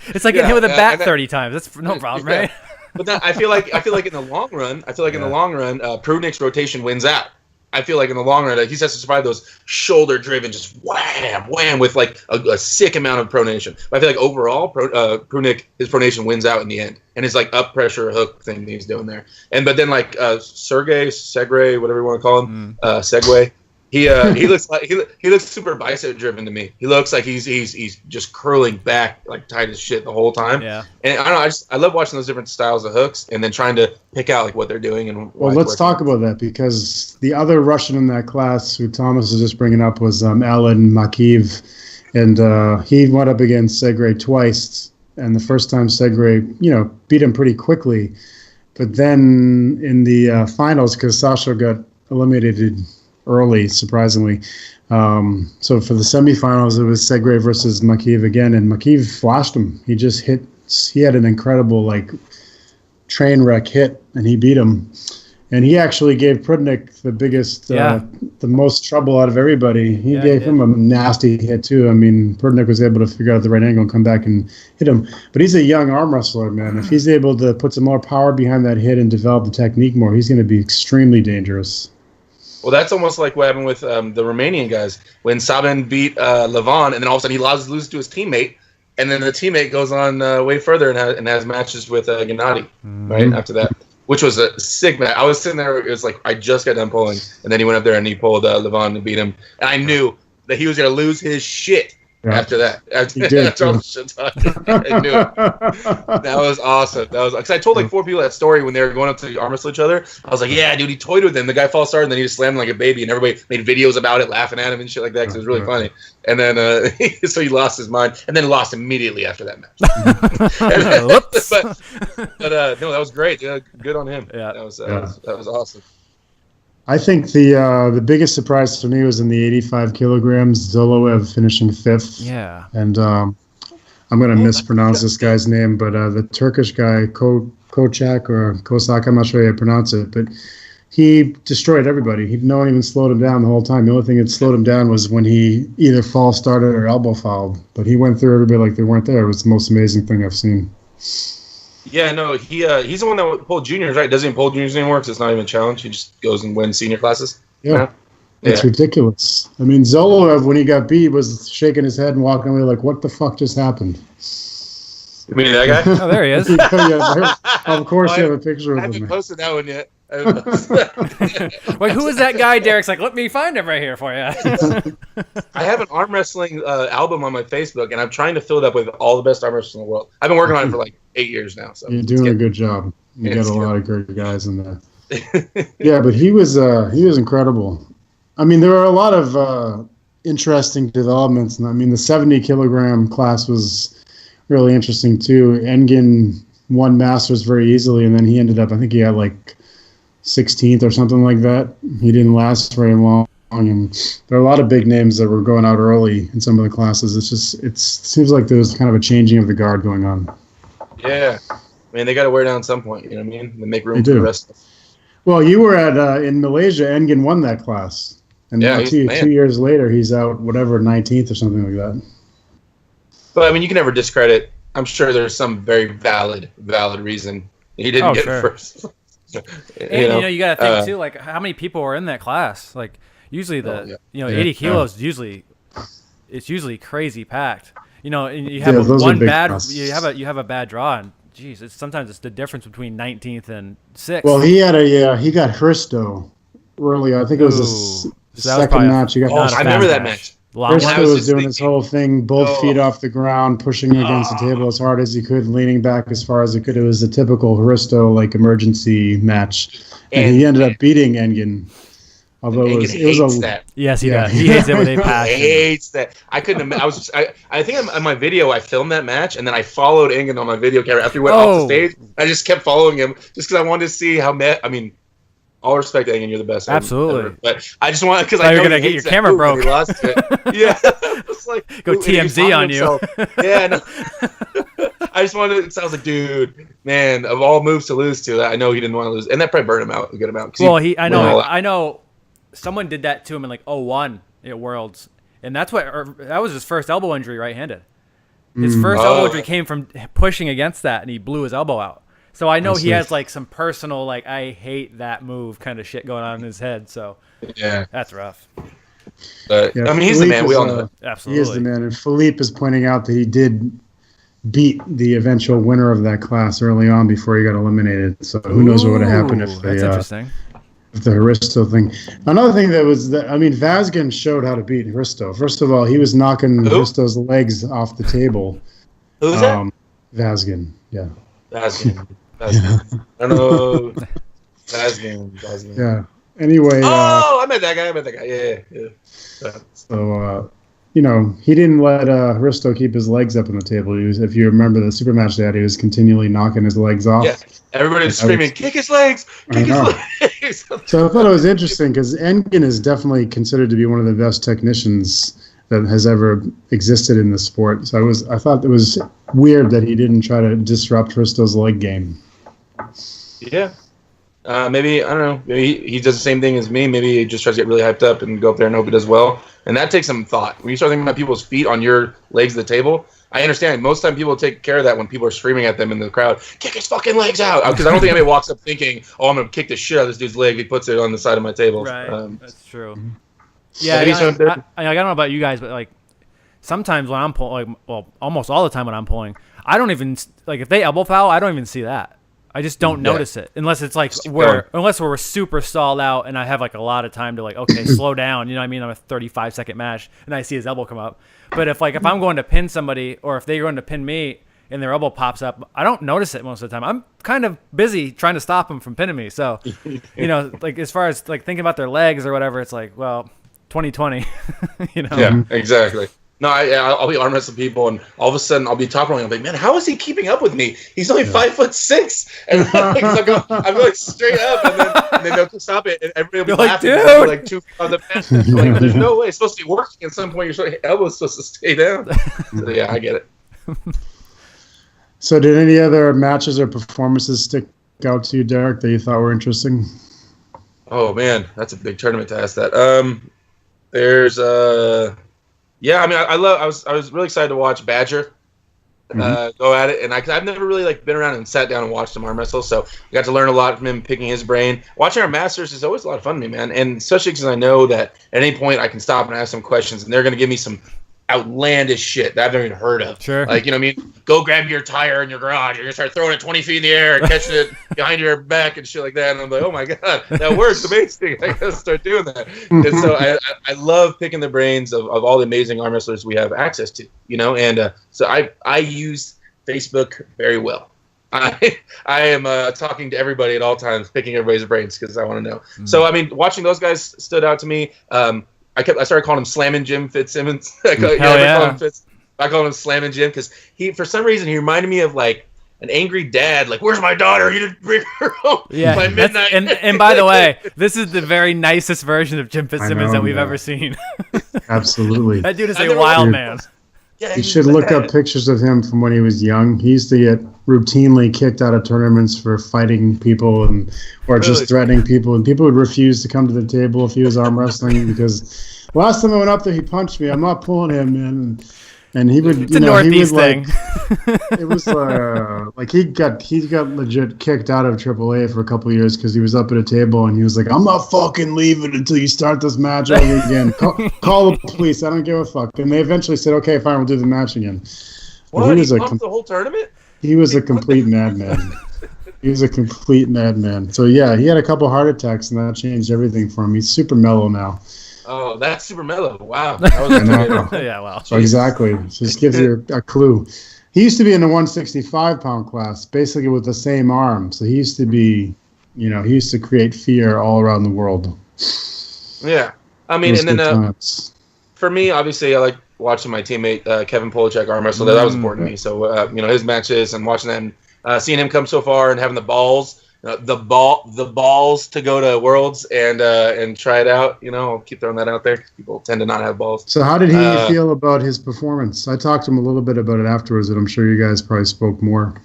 It's like getting hit with a bat 30 times. That's no problem, right? But I feel like in the long run, Prudnik's rotation wins out. I feel like in the long run, he just has to survive those shoulder-driven, just wham with like a sick amount of pronation. But I feel like overall, Prudnik, his pronation wins out in the end, and his like up pressure hook thing he's doing there. But then like Segre, whatever you want to call him, Segway. He looks like he looks super bicep driven to me. He looks like he's just curling back like tight as shit the whole time. Yeah. And I don't know. I love watching those different styles of hooks and then trying to pick out like what they're doing and. Well, let's talk about that because the other Russian in that class who Thomas was just bringing up was Alan Makiv, and he went up against Segre twice. And the first time Segre, beat him pretty quickly, but then in the finals because Sasha got eliminated early, surprisingly. So for the semifinals, it was Segre versus Makiv again, and Makiv flashed him. He had an incredible train wreck hit, and he beat him. And he actually gave Prudnik the biggest, the most trouble out of everybody. He gave him a nasty hit too. I mean, Prudnik was able to figure out the right angle and come back and hit him. But he's a young arm wrestler, man. If he's able to put some more power behind that hit and develop the technique more, he's going to be extremely dangerous. Well, that's almost like what happened with the Romanian guys when Sabin beat Levon, and then all of a sudden he loses to his teammate, and then the teammate goes on way further and has matches with Gennady right after that, which was a sick match. I was sitting there, it was like I just got done pulling, and then he went up there and he pulled Levon and beat him, and I knew that he was going to lose his shit after that. He did, After all the shit talking. I knew it. That was awesome. That was because I told like 4 people that story when they were going up to arm wrestle each other. I was like, yeah, dude, he toyed with him. The guy false started, and then he just slammed him like a baby, and everybody made videos about it, laughing at him and shit like that because it was really funny. And then so he lost his mind, and then lost immediately after that match. Whoops. but no, that was great. Yeah, good on him. Yeah. That was awesome. I think the biggest surprise for me was in the 85 kilograms, Zoloev finishing 5th. Yeah. And I'm going to mispronounce this guy's name, but the Turkish guy, Kochak or Kosak, I'm not sure how you pronounce it, but he destroyed everybody. No one even slowed him down the whole time. The only thing that slowed him down was when he either false started or elbow fouled. But he went through everybody like they weren't there. It was the most amazing thing I've seen. Yeah, no, he's the one that pulled juniors, right? Doesn't even pull juniors anymore because it's not even a challenge. He just goes and wins senior classes. Yeah. It's ridiculous. I mean, Zoloev, when he got beat, was shaking his head and walking away like, what the fuck just happened? You mean that guy? Oh, there he is. Of course, you have a picture of him. I haven't posted that one yet. Wait, who is that guy? Derek's like, let me find him right here for you. I have an arm wrestling album on my Facebook, and I'm trying to fill it up with all the best arm wrestlers in the world. I've been working on it for like 8 years now. So you're doing a good job. You got a lot of great guys in there. Yeah, but he was incredible. I mean, there were a lot of interesting developments. And I mean, the 70 kilogram class was really interesting too. Engen won Masters very easily, and then he ended up, I think he got like 16th or something like that. He didn't last very long. And there are a lot of big names that were going out early in some of the classes. It seems like there was kind of a changing of the guard going on. Yeah. I mean, they got to wear down at some point, you know what I mean? They make room for the rest of them. Well, you were in Malaysia. Engen won that class. And now 2 years later, he's out, 19th or something like that. But, I mean, you can never discredit. I'm sure there's some very valid reason he didn't get it first. And, you got to think, too, like, how many people were in that class? Like, usually 80 kilos, it's usually crazy packed. You know, and you have you have a bad draw, and geez, sometimes it's the difference between 19th and 6th. Well, he got Hristo early. I think it was the second match. I remember that match. Hristo was doing his whole thing, both feet off the ground, pushing against the table as hard as he could, leaning back as far as he could. It was a typical Hristo like emergency match, and he ended up beating Engen. Although it was that. Yes, he does. He hates it with a passion. He hates that. I couldn't. I think on my video I filmed that match, and then I followed Engen on my video camera after he went off the stage. I just kept following him just because I wanted to see how. I mean, all respect to Engen, you're the best. Absolutely. Ever. But I just want because I know you're gonna get your camera broke. He lost it. Yeah, it's like go TMZ on you. Yeah. No. I just wanted to. I was like, dude, man, of all moves to lose to, I know he didn't want to lose, and that probably burned him out a good amount. Well, I know. Someone did that to him in like 2001 at Worlds, and that was his first elbow injury, right-handed. His first elbow injury came from pushing against that, and he blew his elbow out. So I know he has like some personal like I hate that move kind of shit going on in his head. So yeah, that's rough. But I mean, he's the man. We all know that. Absolutely, he is the man. And Philippe is pointing out that he did beat the eventual winner of that class early on before he got eliminated. So who knows what would have happened if that's interesting. The Hristo thing. Another thing Vazgen showed how to beat Hristo. First of all, he was knocking Hristo's legs off the table. Who's that? Vazgen, yeah. Vazgen. I don't know. Vazgen. Yeah. Anyway. I met that guy. Yeah. So, he didn't let Hristo keep his legs up on the table. He was, if you remember the super match he was continually knocking his legs off. Yeah. Everybody was screaming, kick his legs! Kick his legs! So I thought it was interesting because Engen is definitely considered to be one of the best technicians that has ever existed in the sport. So I thought it was weird that he didn't try to disrupt Hristo's leg game. Yeah. Maybe, I don't know, maybe he does the same thing as me. Maybe he just tries to get really hyped up and go up there and hope he does well. And that takes some thought. When you start thinking about people's feet on your legs of the table, I understand. Most of the time people take care of that when people are screaming at them in the crowd, kick his fucking legs out. Because I don't think anybody walks up thinking, oh, I'm going to kick the shit out of this dude's leg. He puts it on the side of my table. Right, that's true. Yeah, I don't know about you guys, but like sometimes when I'm pulling, almost all the time when I'm pulling, I don't even, like if they elbow foul, I don't even see that. I just don't notice it unless it's like unless we're super stalled out and I have like a lot of time to like, okay, slow down. You know what I mean? I'm a 35-second match and I see his elbow come up. But if I'm going to pin somebody or if they're going to pin me and their elbow pops up, I don't notice it most of the time. I'm kind of busy trying to stop them from pinning me. So, you know, like as far as like thinking about their legs or whatever, it's like, well, 2020, you know? Yeah, exactly. No, I'll be arm wrestling people, and all of a sudden I'll be top rolling. I'm like, man, how is he keeping up with me? He's only 5'6", and I'm going straight up, and then they'll stop it, and everybody will be laughing. Dude. Like 2 feet on the mat. Like, there's no way. It's supposed to be working. At some point, your elbow's supposed to stay down. So, yeah, I get it. So, did any other matches or performances stick out to you, Derek, that you thought were interesting? Oh man, that's a big tournament to ask that. There's yeah, I mean, I was really excited to watch Badger go at it, and I've never really like been around and sat down and watched him arm wrestle, so I got to learn a lot from him, picking his brain. Watching our masters is always a lot of fun to me, man, and especially because I know that at any point I can stop and ask some questions, and they're going to give me some outlandish shit that I've never even heard of. Sure. Like, you know what I mean? Go grab your tire in your garage. You're going to start throwing it 20 feet in the air and catching it behind your back and shit like that. And I'm like, oh my God, that works. Amazing. I got to start doing that. And so I love picking the brains of all the amazing arm wrestlers we have access to, you know? And so I use Facebook very well. I am talking to everybody at all times, picking everybody's brains because I want to know. So, I mean, watching those guys stood out to me. I started calling him Slammin' Jim Fitzsimmons. I call him Slammin' Jim because for some reason he reminded me of like an angry dad. Like, where's my daughter? You didn't bring her home by midnight. And by the way, this is the very nicest version of Jim Fitzsimmons that we've ever seen. Absolutely. That dude is a wild man. Yeah, you should look up pictures of him from when he was young. He used to get routinely kicked out of tournaments for fighting people or just threatening people, and people would refuse to come to the table if he was arm wrestling because last time I went up there, he punched me. I'm not pulling him, and he would. It's a Northeast thing. It was like he got legit kicked out of AAA for a couple of years because he was up at a table and he was like, "I'm not fucking leaving until you start this match over again. Call the police. I don't give a fuck." And they eventually said, "Okay, fine, we'll do the match again." What? He was pumped the whole tournament? He was a complete madman. He was a complete madman. So yeah, he had a couple heart attacks and that changed everything for him. He's super mellow now. Oh, that's super mellow. Wow. That was yeah, wow. So exactly. Just gives you a clue. He used to be in the 165-pound class, basically with the same arm. So he used to be, he used to create fear all around the world. Yeah. I mean, and then for me, obviously, I like watching my teammate Kevin Polachek arm wrestle. That was important to me. So, his matches and watching them, seeing him come so far and having the balls to go to Worlds and try it out. I'll keep throwing that out there because people tend to not have balls. So how did he feel about his performance? I talked to him a little bit about it afterwards, and I'm sure you guys probably spoke more.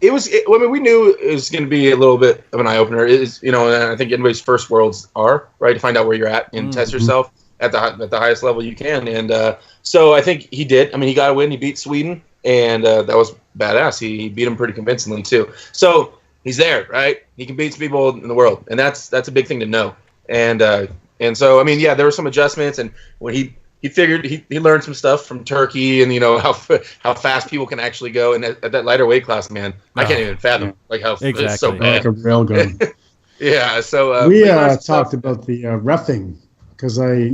We knew it was going to be a little bit of an eye opener. And I think anybody's first Worlds are right to find out where you're at and test yourself at the highest level you can. And so I think he did. I mean, he got a win. He beat Sweden, and that was badass. He beat him pretty convincingly too. So. He's there, right? He can beat people in the world, and that's a big thing to know. And so I mean, yeah, there were some adjustments, and when he figured he learned some stuff from Turkey, and how fast people can actually go, and at that lighter weight class, man, I can't even fathom like how it's so bad. Like a railgun. Yeah. So we talked about the reffing because I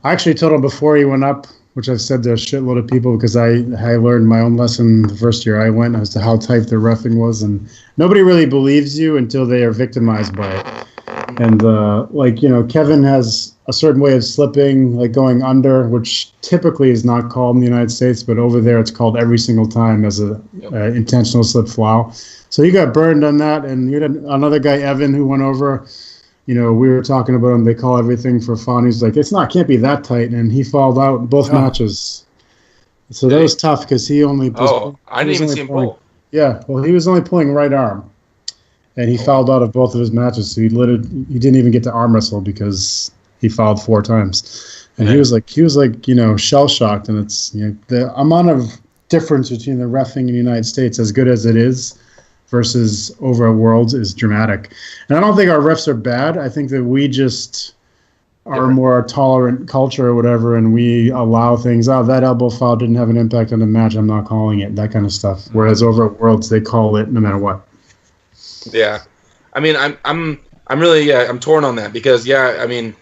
actually told him before he went up, which I've said to a shitload of people because I learned my own lesson the first year I went as to how tight the reffing was, and nobody really believes you until they are victimized by it. And Kevin has a certain way of slipping, like going under, which typically is not called in the United States, but over there it's called every single time as a intentional slip flow. So he got burned on that, and you had another guy, Evan, who went over. We were talking about him. They call everything for fun. He's like, can't be that tight, and he fouled out both matches. So that was tough because he only. I didn't even see him pull. Yeah, well, he was only pulling right arm, and he fouled out of both of his matches. So he didn't even get to arm wrestle because he fouled 4 times, and he was like shell shocked. And it's the amount of difference between the reffing in the United States, as good as it is, versus over at Worlds is dramatic. And I don't think our refs are bad. I think that we just are a more tolerant culture or whatever, and we allow things out. That elbow foul didn't have an impact on the match. I'm not calling it, that kind of stuff. Whereas over at Worlds, they call it no matter what. Yeah, I mean, I'm really I'm torn on that because I mean,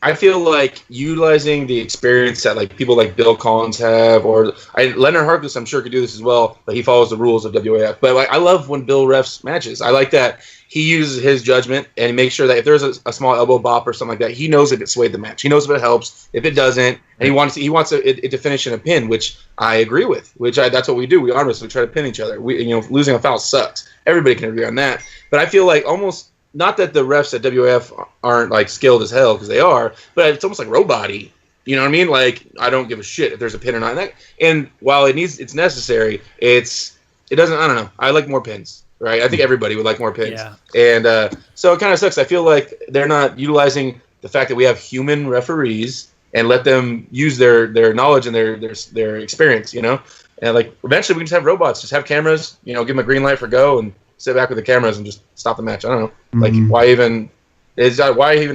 I feel like utilizing the experience that like people like Bill Collins have, or Leonard Harkless, I'm sure could do this as well, but he follows the rules of WAF. But like, I love when Bill refs matches. I like that he uses his judgment and he makes sure that if there's a small elbow bop or something like that, he knows if it swayed the match. He knows if it helps, if it doesn't, and he wants it to finish in a pin, which I agree with. That's what we do. We arm wrestle. We try to pin each other. Losing a foul sucks. Everybody can agree on that. But I feel like almost. Not that the refs at WAF aren't like skilled as hell, because they are, but it's almost like robot-y. You know what I mean? Like, I don't give a shit if there's a pin or not. And while it's necessary, it doesn't. I don't know. I like more pins, right? I think everybody would like more pins. Yeah. And so it kind of sucks. I feel like they're not utilizing the fact that we have human referees and let them use their knowledge and their experience. And like eventually we can just have robots, just have cameras. Give them a green light for go and sit back with the cameras and just stop the match. I don't know. Like, why even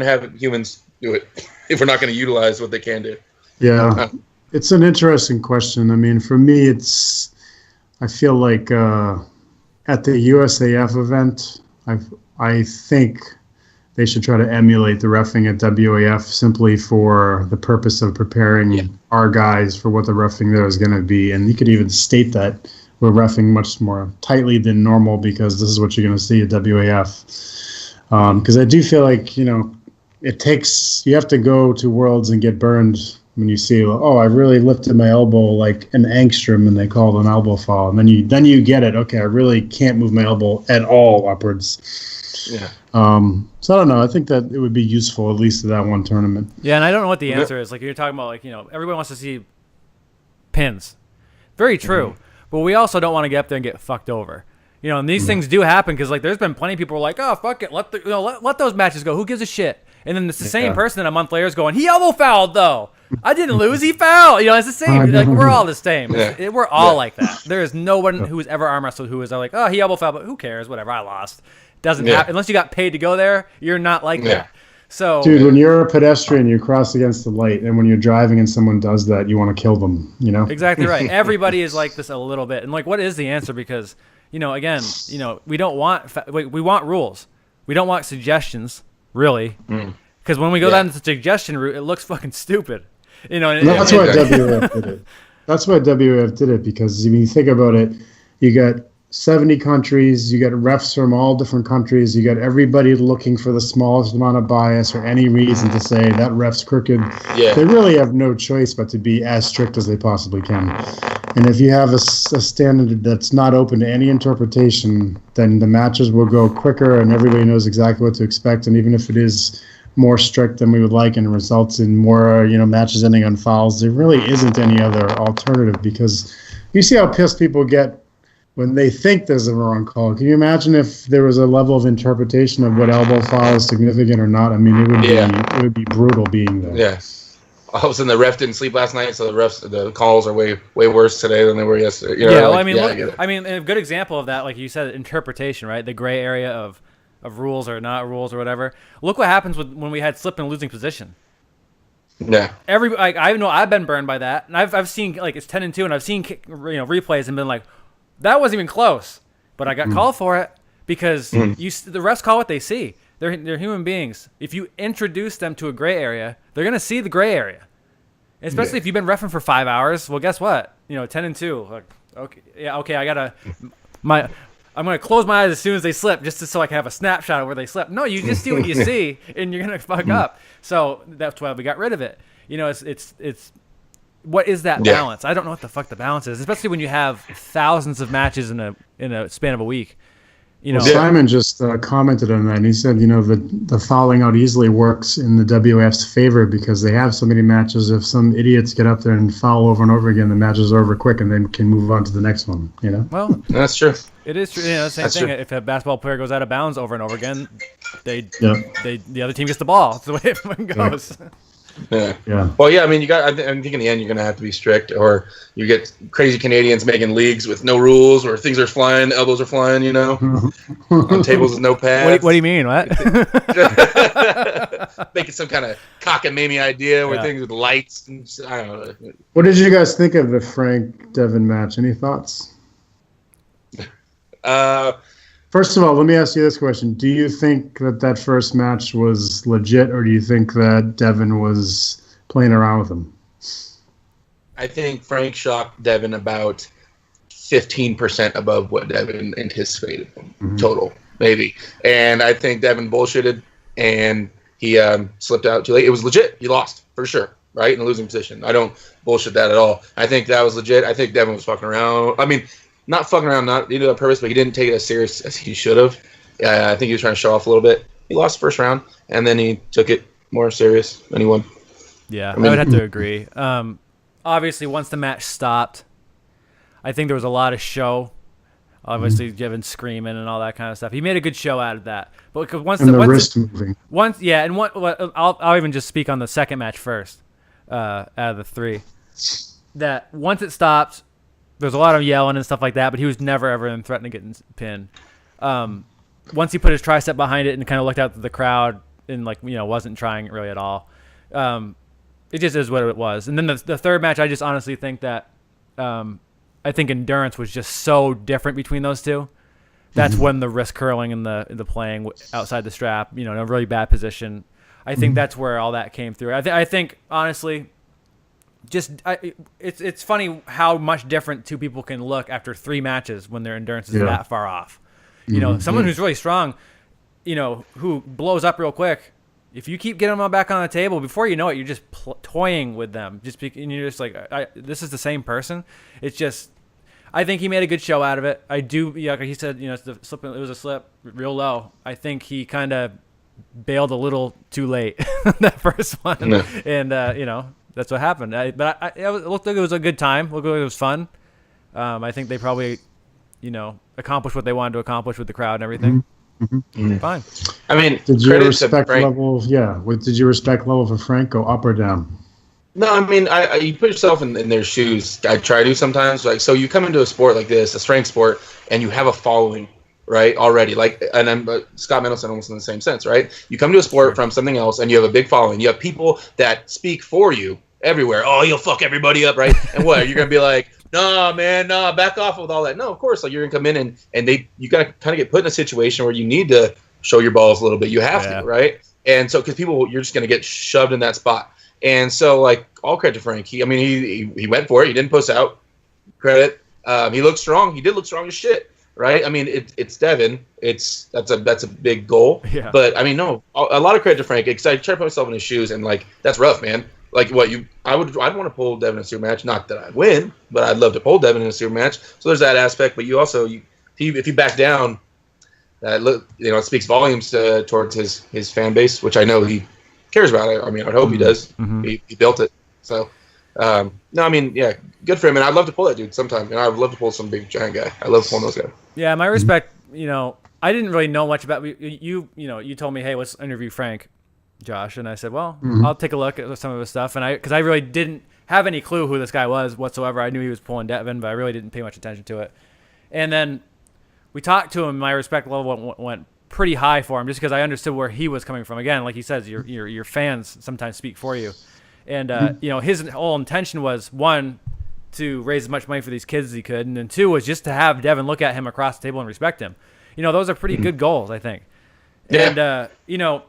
have humans do it if we're not going to utilize what they can do? Yeah, it's an interesting question. I mean, for me, I feel like at the USAF event, I think they should try to emulate the reffing at WAF simply for the purpose of preparing our guys for what the reffing there is going to be. And you could even state that we're reffing much more tightly than normal because this is what you're going to see at WAF. Because I do feel like, you have to go to Worlds and get burned when you see, I really lifted my elbow like an angstrom and they called an elbow foul. And then you get it. Okay, I really can't move my elbow at all upwards. Yeah. So I don't know. I think that it would be useful at least to that one tournament. Yeah, and I don't know what the answer is. Like you're talking about, everybody wants to see pins. Very true. Mm-hmm. But we also don't want to get up there and get fucked over. And these things do happen because, like, there's been plenty of people who are like, oh, fuck it. Let those matches go. Who gives a shit? And then it's the same person that a month later is going, he elbow fouled, though. I didn't lose. He fouled. It's the same. Like, we're all the same. Yeah. We're all like that. There is no one who has ever arm wrestled who is like, oh, he elbow fouled, but who cares? Whatever. I lost. Doesn't happen. Unless you got paid to go there, you're not like that. So, dude, when you're a pedestrian, you cross against the light, and when you're driving and someone does that, you want to kill them. Exactly right. Everybody is like this a little bit, and like, what is the answer? Because again, we don't want we want rules. We don't want suggestions, really, because when we go down the suggestion route, it looks fucking stupid. That's why WF did it. That's why WF did it because when you think about it, you got 70 countries, you got refs from all different countries, you got everybody looking for the smallest amount of bias or any reason to say that ref's crooked. Yeah. They really have no choice but to be as strict as they possibly can. And if you have a standard that's not open to any interpretation, then the matches will go quicker and everybody knows exactly what to expect. And even if it is more strict than we would like and results in more matches ending on fouls, there really isn't any other alternative because you see how pissed people get when they think there's a wrong call. Can you imagine if there was a level of interpretation of what elbow foul is significant or not? I mean, it would be brutal being there. Yeah. All of a sudden, the ref didn't sleep last night, so the calls are way worse today than they were yesterday. A good example of that, like you said, interpretation, right? The gray area of rules or not rules or whatever. Look what happens when we had slip and losing position. Yeah. I know I've been burned by that, and I've seen like it's 10-2, and I've seen replays and been like, that wasn't even close, but I got called for it because the refs call what they see. They're human beings. If you introduce them to a gray area, they're gonna see the gray area. Especially if you've been reffing for 5 hours. Well, guess what? 10-2. Like, okay. I'm gonna close my eyes as soon as they slip, just so I can have a snapshot of where they slip. No, you just see what you see, and you're gonna fuck up. So that's why we got rid of it. It's what is that balance? I don't know what the fuck the balance is, especially when you have thousands of matches in a span of a week. Simon just commented on that, and he said, the fouling out easily works in the WF's favor because they have so many matches. If some idiots get up there and foul over and over again, the match is over quick, and they can move on to the next one. Well, that's true. It is true. Same thing. True. If a basketball player goes out of bounds over and over again, the other team gets the ball. That's the way it goes. Yeah. Well, I mean, I think in the end you're gonna have to be strict, or you get crazy Canadians making leagues with no rules, where things are flying, the elbows are flying, on tables with no pads. What do you mean? What? Making some kind of cockamamie idea where things with lights. And, I don't know. What did you guys think of the Frank Devin match? Any thoughts? First of all, let me ask you this question. Do you think that first match was legit, or do you think that Devin was playing around with him? I think Frank shocked Devin about 15% above what Devin anticipated total, maybe. And I think Devin bullshitted, and he slipped out too late. It was legit. He lost, for sure, right, in a losing position. I don't bullshit that at all. I think that was legit. I think Devin was fucking around. I mean, not fucking around, not he did it on purpose, but he didn't take it as serious as he should have. I think he was trying to show off a little bit. He lost the first round, and then he took it more serious, and he won. Yeah, I would have to agree. Obviously, once the match stopped, I think there was a lot of show. Obviously, Devin screaming and all that kind of stuff. He made a good show out of that. But because once the wrist moving. I'll even just speak on the second match first, out of the three. That once it stopped, there's a lot of yelling and stuff like that, but he was never ever threatening to get pinned. Once he put his tricep behind it and kind of looked out to the crowd and wasn't trying really at all. It just is what it was. And then the third match, I just honestly think that I think endurance was just so different between those two. That's when the wrist curling and the playing outside the strap, in a really bad position. I think that's where all that came through. I think honestly, it's funny how much different two people can look after three matches when their endurance is that far off. Someone who's really strong, who blows up real quick. If you keep getting them back on the table, before you know it, you're just toying with them. And you're just like, this is the same person. It's just, I think he made a good show out of it. I do, like he said, it was a slip real low. I think he kind of bailed a little too late that first one. No. And, that's what happened. It looked like it was a good time. It looked like it was fun. I think they probably, accomplished what they wanted to accomplish with the crowd and everything. Fine. I mean, did your respect level? Yeah. Did your respect level for Frank go up or down? No, I mean, you put yourself in their shoes. I try to sometimes. So you come into a sport like this, a strength sport, and you have a following, right? Already, Scott Mendelson almost in the same sense, right? You come to a sport from something else, and you have a big following. You have people that speak for you everywhere. Oh, you'll fuck everybody up, right? And what? You're gonna be like, no, man, no, back off with all that. No, of course, you're gonna come in and you gotta kind of get put in a situation where you need to show your balls a little bit. You have to, right? And so, because you're just gonna get shoved in that spot. And so, all credit to Frank. He went for it. He didn't puss out. Credit. He looked strong. He did look strong as shit, right? I mean, it's Devin. That's a big goal. Yeah. But I mean, no, a lot of credit to Frank. Because I try to put myself in his shoes, and that's rough, man. I'd want to pull Devin in a super match. Not that I'd win, but I'd love to pull Devin in a super match. So there's that aspect. But you also, if you back down, it speaks volumes towards his fan base, which I know he cares about it. I mean, I hope he does. He built it. So, no, I mean, yeah, good for him. And I'd love to pull that dude sometime. I'd love to pull some big giant guy. I love pulling those guys. Yeah, my respect. I didn't really know much about you. You told me, hey, let's interview Frank, Josh, and I said, well, I'll take a look at some of his stuff. And because I really didn't have any clue who this guy was whatsoever. I knew he was pulling Devin, but I really didn't pay much attention to it. And then we talked to him. My respect level went pretty high for him, just because I understood where he was coming from. Again, like he says, your fans sometimes speak for you, and his whole intention was, one, to raise as much money for these kids as he could, and then two was just to have Devin look at him across the table and respect him. Those are pretty good goals, I think. Yeah. And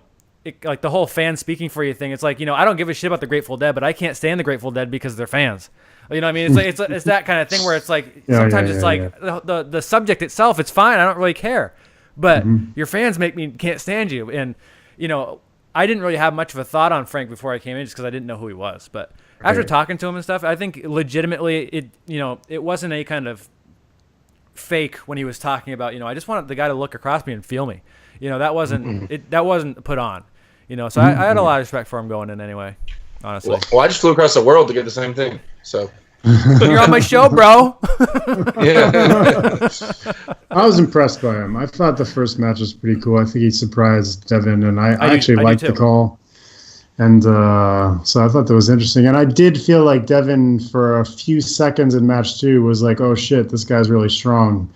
the whole fan speaking for you thing, it's like, I don't give a shit about the Grateful Dead, but I can't stand the Grateful Dead because they're fans. You know what I mean? It's that kind of thing where it's like sometimes the subject itself, it's fine, I don't really care. But your fans can't stand you. And, I didn't really have much of a thought on Frank before I came in, just because I didn't know who he was. But after talking to him and stuff, I think legitimately it wasn't a kind of fake when he was talking about, I just wanted the guy to look across me and feel me. That wasn't put on. So I had a lot of respect for him going in anyway, honestly. Well, I just flew across the world to get the same thing. So you're on my show, bro. Yeah. I was impressed by him. I thought the first match was pretty cool. I think he surprised Devin, and I actually liked the call. And so I thought that was interesting. And I did feel like Devin, for a few seconds in match 2, was like, oh, shit, this guy's really strong.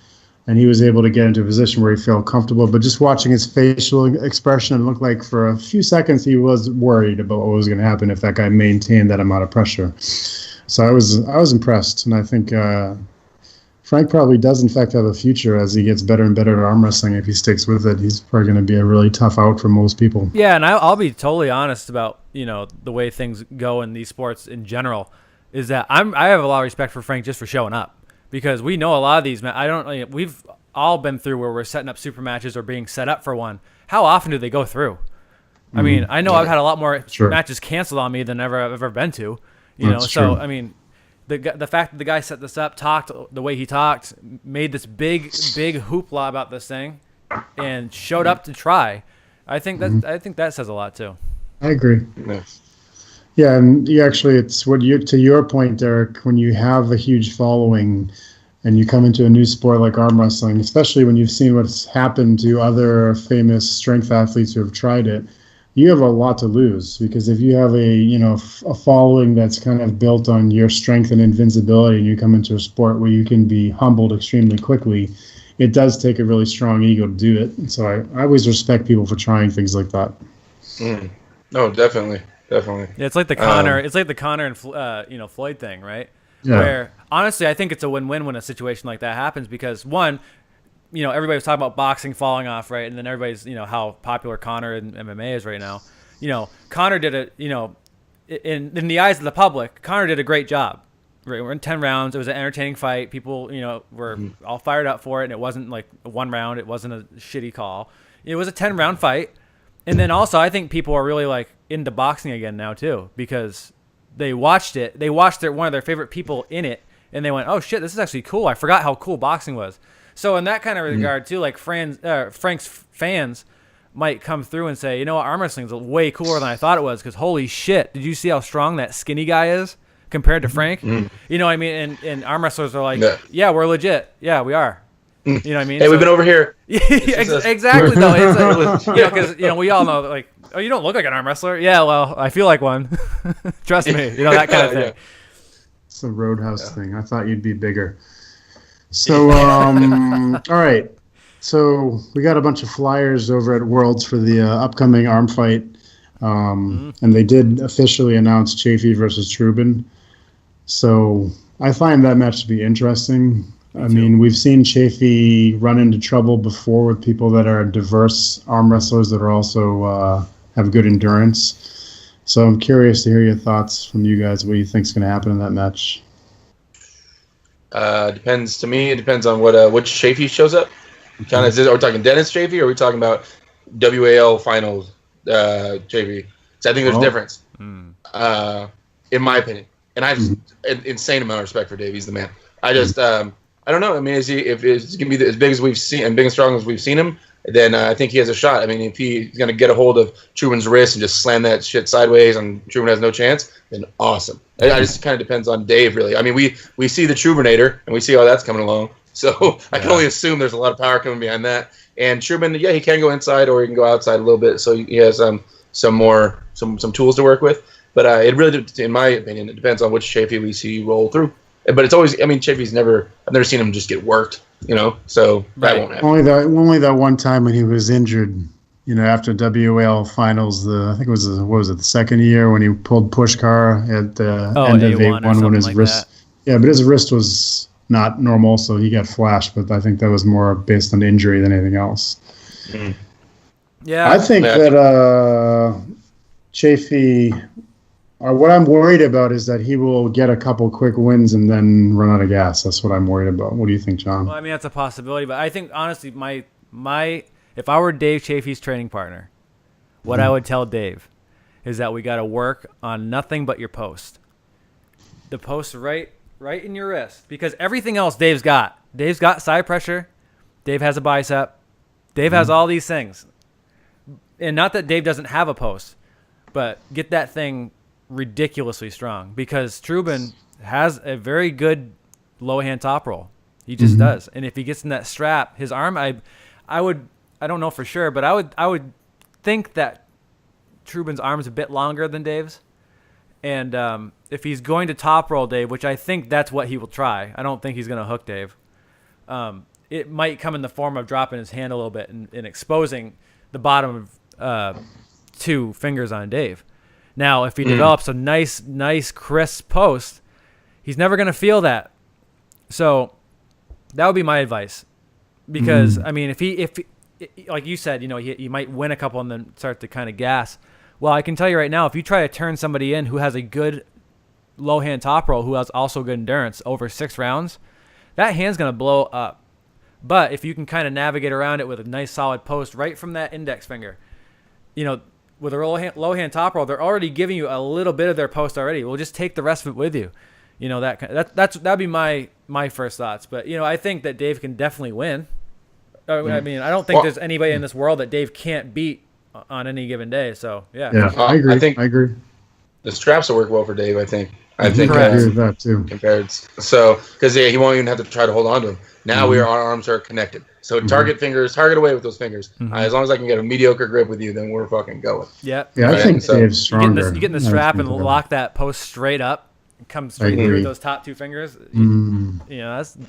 And he was able to get into a position where he felt comfortable. But just watching his facial expression, it looked like for a few seconds he was worried about what was going to happen if that guy maintained that amount of pressure. So I was impressed. And I think Frank probably does, in fact, have a future as he gets better and better at arm wrestling. If he sticks with it, he's probably going to be a really tough out for most people. Yeah, and I'll be totally honest about the way things go in these sports in general. Is that I have a lot of respect for Frank just for showing up, because we know a lot of these. We've all been through where we're setting up super matches or being set up for one. How often do they go through? I mean, I know I've had a lot more matches canceled on me than I've ever been to. So I mean, the fact that the guy set this up, talked the way he talked, made this big hoopla about this thing, and showed up to try. I think that says a lot too. I agree. Yeah, and it's to your point, Derek. When you have a huge following, and you come into a new sport like arm wrestling, especially when you've seen what's happened to other famous strength athletes who have tried it, you have a lot to lose, because if you have a following that's kind of built on your strength and invincibility, and you come into a sport where you can be humbled extremely quickly, it does take a really strong ego to do it. And so I always respect people for trying things like that. No, definitely. Yeah, it's like the Connor, and Floyd thing, right? Yeah. Where honestly, I think it's a win-win when a situation like that happens, because one, everybody was talking about boxing falling off, right? And then everybody's, how popular Connor and MMA is right now. Connor did it, in the eyes of the public, Connor did a great job. Right? We're in 10 rounds. It was an entertaining fight. People, were all fired up for it. And it wasn't like one round. It wasn't a shitty call. It was a 10-round fight. And then also, I think people are really like into boxing again now too, because they watched it. They watched one of their favorite people in it, and they went, "Oh shit, this is actually cool. I forgot how cool boxing was." So in that kind of regard too, like Frank's fans might come through and say, arm wrestling is way cooler than I thought it was, because holy shit, did you see how strong that skinny guy is compared to Frank? You know what I mean? And arm wrestlers are like, yeah, we're legit. Yeah, we are. You know what I mean? Hey, we've been over here. Exactly, though. It's like, because we all know, like, oh, you don't look like an arm wrestler. Yeah, well, I feel like one. Trust me, that kind of thing. Yeah. It's a Roadhouse thing. I thought you'd be bigger. So, all right. So we got a bunch of flyers over at Worlds for the upcoming arm fight, and they did officially announce Chafee versus Trubin. So I find that match to be interesting. I mean, we've seen Chafee run into trouble before with people that are diverse arm wrestlers that are also have good endurance. So I'm curious to hear your thoughts from you guys. What you think is going to happen in that match? Depends to me. It depends on which Chafee shows up. Are we talking Dennis Chafee, or are we talking about WAL finals Chafee? So I think there's a difference, in my opinion. And I have an insane amount of respect for Dave. He's the man. I just I don't know. I mean, if it's going to be as big as we've seen and big and strong as we've seen him, then I think he has a shot. I mean, if he's going to get a hold of Trubin's wrist and just slam that shit sideways and Trubin has no chance, then awesome. It just kind of depends on Dave, really. I mean, we see the Trubinator, and we see how that's coming along. So I can only assume there's a lot of power coming behind that. And Trubin, yeah, he can go inside or he can go outside a little bit. So he has some tools to work with. But it really, in my opinion, it depends on which Chafee we see roll through. But it's always, I mean, Chafee's I've never seen him just get worked, so that won't happen. Only that one time when he was injured, after WAL finals, I think it was, the second year when he pulled Pushkar at the end of A1 when his wrist. Yeah, but his wrist was not normal, so he got flashed, but I think that was more based on injury than anything else. Yeah. I think that Chafee, what I'm worried about is that he will get a couple quick wins and then run out of gas. That's what I'm worried about. What do you think, John? Well, I mean, that's a possibility, but I think, honestly, if I were Dave Chafee's training partner, what I would tell Dave is that we got to work on nothing but your post. The post right in your wrist, because everything else Dave's got. Dave's got side pressure. Dave has a bicep. Dave has all these things. And not that Dave doesn't have a post, but get that thing ridiculously strong, because Trubin has a very good low hand top roll. He just does. And if he gets in that strap, his arm, I don't know for sure, but I would think that Trubin's arm is a bit longer than Dave's. And if he's going to top roll Dave, which I think that's what he will try, I don't think he's going to hook Dave. It might come in the form of dropping his hand a little bit and exposing the bottom of two fingers on Dave. Now, if he develops a nice, crisp post, he's never going to feel that. So That would be my advice, because I mean, if like you said, you might win a couple and then start to kind of gas. Well, I can tell you right now, if you try to turn somebody in who has a good low hand top roll, who has also good endurance over 6 rounds, that hand's gonna blow up. But if you can kind of navigate around it with a nice solid post right from that index finger, with a low hand top roll, they're already giving you a little bit of their post already. We'll just take the rest of it with you. That'd be my first thoughts. But I think that Dave can definitely win. I mean, I don't think there's anybody in this world that Dave can't beat on any given day. So yeah. Yeah, I agree. The straps will work well for Dave. I think I agree with that too. Compared, so because he won't even have to try to hold on to him. Now our arms are connected. So target away with those fingers. As long as I can get a mediocre grip with you, then we're fucking going. Yeah. Yeah, I think Dave's stronger. You get in the strap and lock that post straight up. Come straight through with those top 2 fingers.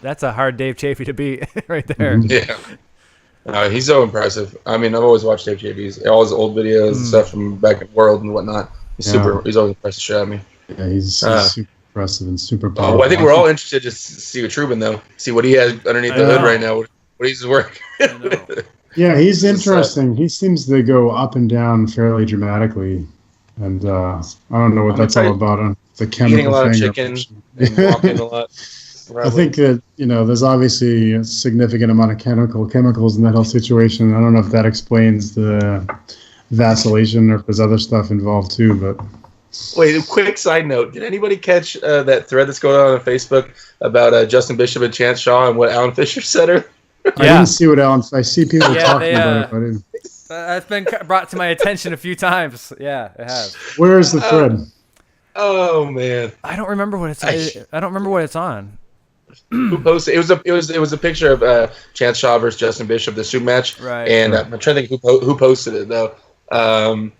That's a hard Dave Chafee to beat right there. Yeah. He's so impressive. I mean, I've always watched Dave Chafee. All his old videos and stuff from back in World and whatnot. He's always impressed the shit out of me. Yeah, he's super impressive and super powerful. Well, I think we're all interested to see with Trubin, though. See what he has underneath the hood right now. What he's working. Yeah, he's interesting. He seems to go up and down fairly dramatically. And I don't know what that's all about. The chemical eating a lot thing. of chicken and walking a lot. I think that, there's obviously a significant amount of chemicals in that whole situation. I don't know if that explains the vacillation or if there's other stuff involved too, but... Wait, a quick side note. Did anybody catch that thread that's going on Facebook about Justin Bishop and Chance Shaw and what Alan Fisher said? I didn't see what Alan... I see people talking about it, but I didn't... That's been brought to my attention a few times. Yeah, it has. Where is the thread? Oh man, I don't remember what it's. I don't remember what it's on. Who posted? It was a picture of Chance Shaw versus Justin Bishop, the suit match. Right. And I'm trying to think who posted it though. I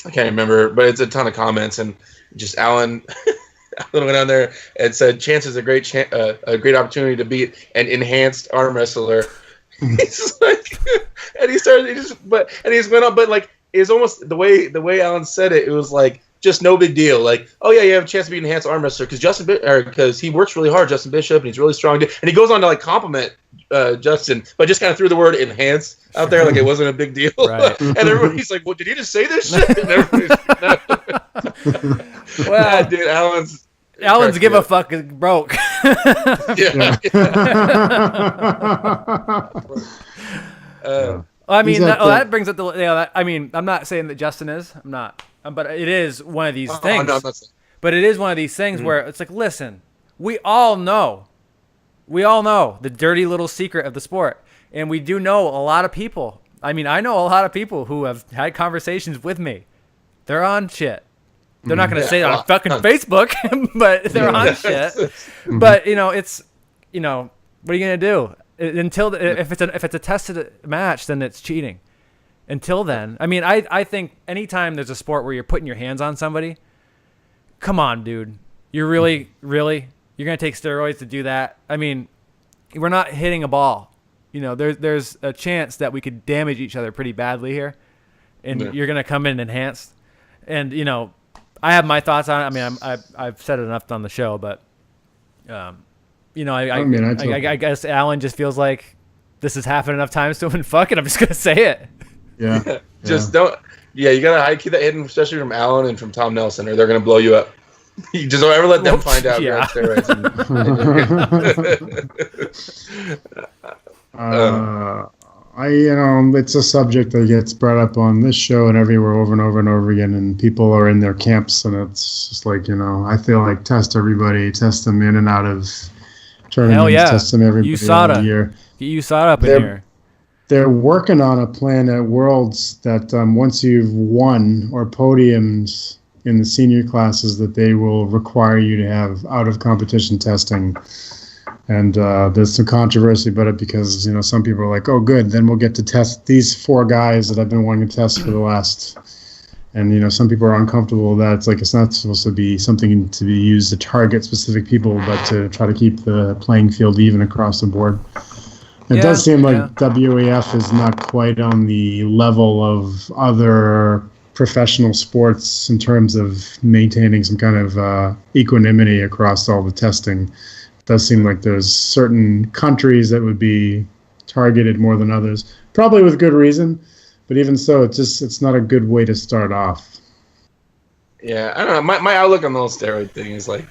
can't remember, but it's a ton of comments and just Alan went on there and said Chance is a great opportunity to beat an enhanced arm wrestler. He's like, and he just went up, but like it was almost the way Alan said it. It was like just no big deal. Like, oh yeah, you have a chance to be an enhanced arm wrestler because he works really hard, Justin Bishop, and he's really strong. And he goes on to like compliment Justin, but just kind of threw the word "enhanced" out there like it wasn't a big deal. Right. And everybody's like, "Well, did he just say this shit?" And everybody's like, "No." Well, dude, Alan's give a fuck is broke. Yeah. I mean, that brings up the. I mean, I'm not saying that Justin is. I'm not. But it is one of these things. No, I'm not saying. But it is one of these things where it's like, listen, we all know the dirty little secret of the sport, and we do know a lot of people. I mean, I know a lot of people who have had conversations with me. They're on shit. They're not going to say it on fucking Facebook, but they're on shit. But it's, what are you going to do? If it's a tested match, then it's cheating. Until then, I mean, I think anytime there's a sport where you're putting your hands on somebody, come on, dude, you're you're going to take steroids to do that? I mean, we're not hitting a ball. There's a chance that we could damage each other pretty badly here, and you're going to come in enhanced. And I have my thoughts on it. I mean, I've said it enough on the show, but I guess Alan just feels like this has happened enough times to him, and fuck it, I'm just gonna say it. Yeah. Just don't. Yeah, you gotta keep that hidden, especially from Alan and from Tom Nelson, or they're gonna blow you up. You just don't ever let them find out. Yeah. It's a subject that gets brought up on this show and everywhere over and over and over again, and people are in their camps, and it's just like, I feel like test everybody, test them in and out of tournaments, test them every year. Get USADA up in here. They're working on a plan at Worlds that once you've won or podiumed in the senior classes, that they will require you to have out-of-competition testing. And there's some controversy about it because, some people are like, oh, good, then we'll get to test these 4 guys that I've been wanting to test for the last. And, some people are uncomfortable with that. It's like it's not supposed to be something to be used to target specific people, but to try to keep the playing field even across the board. It does seem like WAF is not quite on the level of other professional sports in terms of maintaining some kind of equanimity across all the testing. does seem like there's certain countries that would be targeted more than others, probably with good reason. But even so, it's not a good way to start off. Yeah, I don't know. My outlook on the whole steroid thing is like,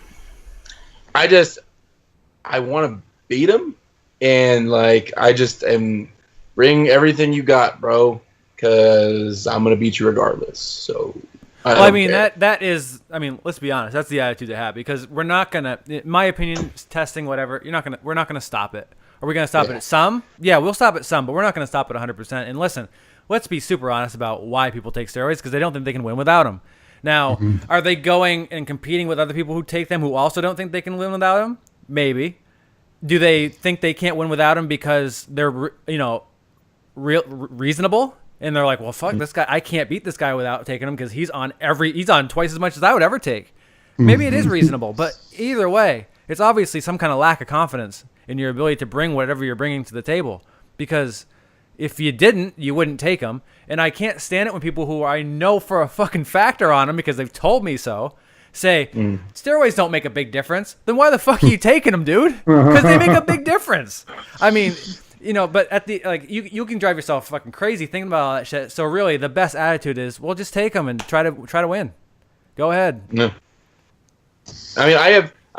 I want to beat him, and like I just am bring everything you got, bro, because I'm gonna beat you regardless. So. I mean, that is, I mean, let's be honest. That's the attitude to have, because we're not gonna, in my opinion, testing whatever. We're not gonna stop it. Are we gonna stop it at some? Yeah, we'll stop at some, but we're not gonna stop at 100%. And listen, let's be super honest about why people take steroids, because they don't think they can win without them. Now, are they going and competing with other people who take them who also don't think they can win without them? Maybe. Do they think they can't win without them because they're, reasonable? And they're like, well, fuck this guy. I can't beat this guy without taking him because he's on twice as much as I would ever take. Maybe it is reasonable, but either way, it's obviously some kind of lack of confidence in your ability to bring whatever you're bringing to the table. Because if you didn't, you wouldn't take them. And I can't stand it when people who I know for a fucking fact are on them because they've told me so say, steroids don't make a big difference. Then why the fuck are you taking them, dude? Because they make a big difference. I mean... but at the you can drive yourself fucking crazy thinking about all that shit. So really, the best attitude is, well, just take them and try to win. Go ahead. No. I mean, I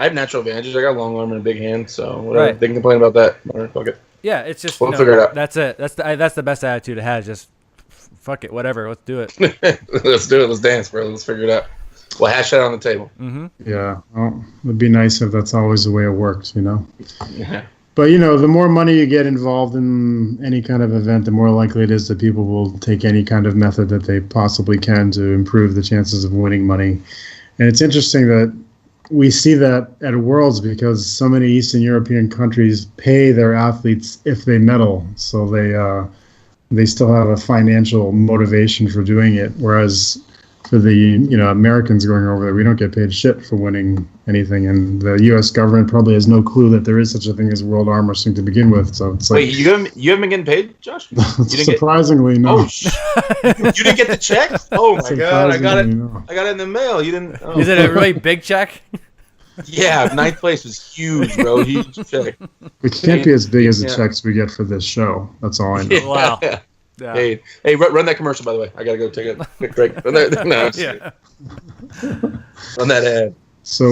have natural advantages. I got a long arm and a big hand, so whatever. Right. They can complain about that. Whatever, fuck it. Yeah, it's just we'll figure it out. That's it. That's the best attitude to have. Just fuck it, whatever. Let's do it. Let's do it. Let's dance, bro. Let's figure it out. We'll hash that on the table. Yeah, well, it'd be nice if that's always the way it works, Yeah. But, the more money you get involved in any kind of event, the more likely it is that people will take any kind of method that they possibly can to improve the chances of winning money. And it's interesting that we see that at Worlds because so many Eastern European countries pay their athletes if they medal. So they still have a financial motivation for doing it, whereas for the Americans going over there, we don't get paid shit for winning anything, and the U.S. government probably has no clue that there is such a thing as World Arm Wrestling to begin with. So it's like, wait, you haven't been getting paid, Josh? Surprisingly, no. You didn't get the check? Oh my god, I got it. No. I got it in the mail. You didn't? Oh. Is it a really big check? Yeah, 9th place was huge, bro. Huge check. It can't be as big as the checks we get for this show. That's all I know. Yeah. Wow. Yeah. Hey, run that commercial, by the way. I gotta go take a quick break. Run that ad. So,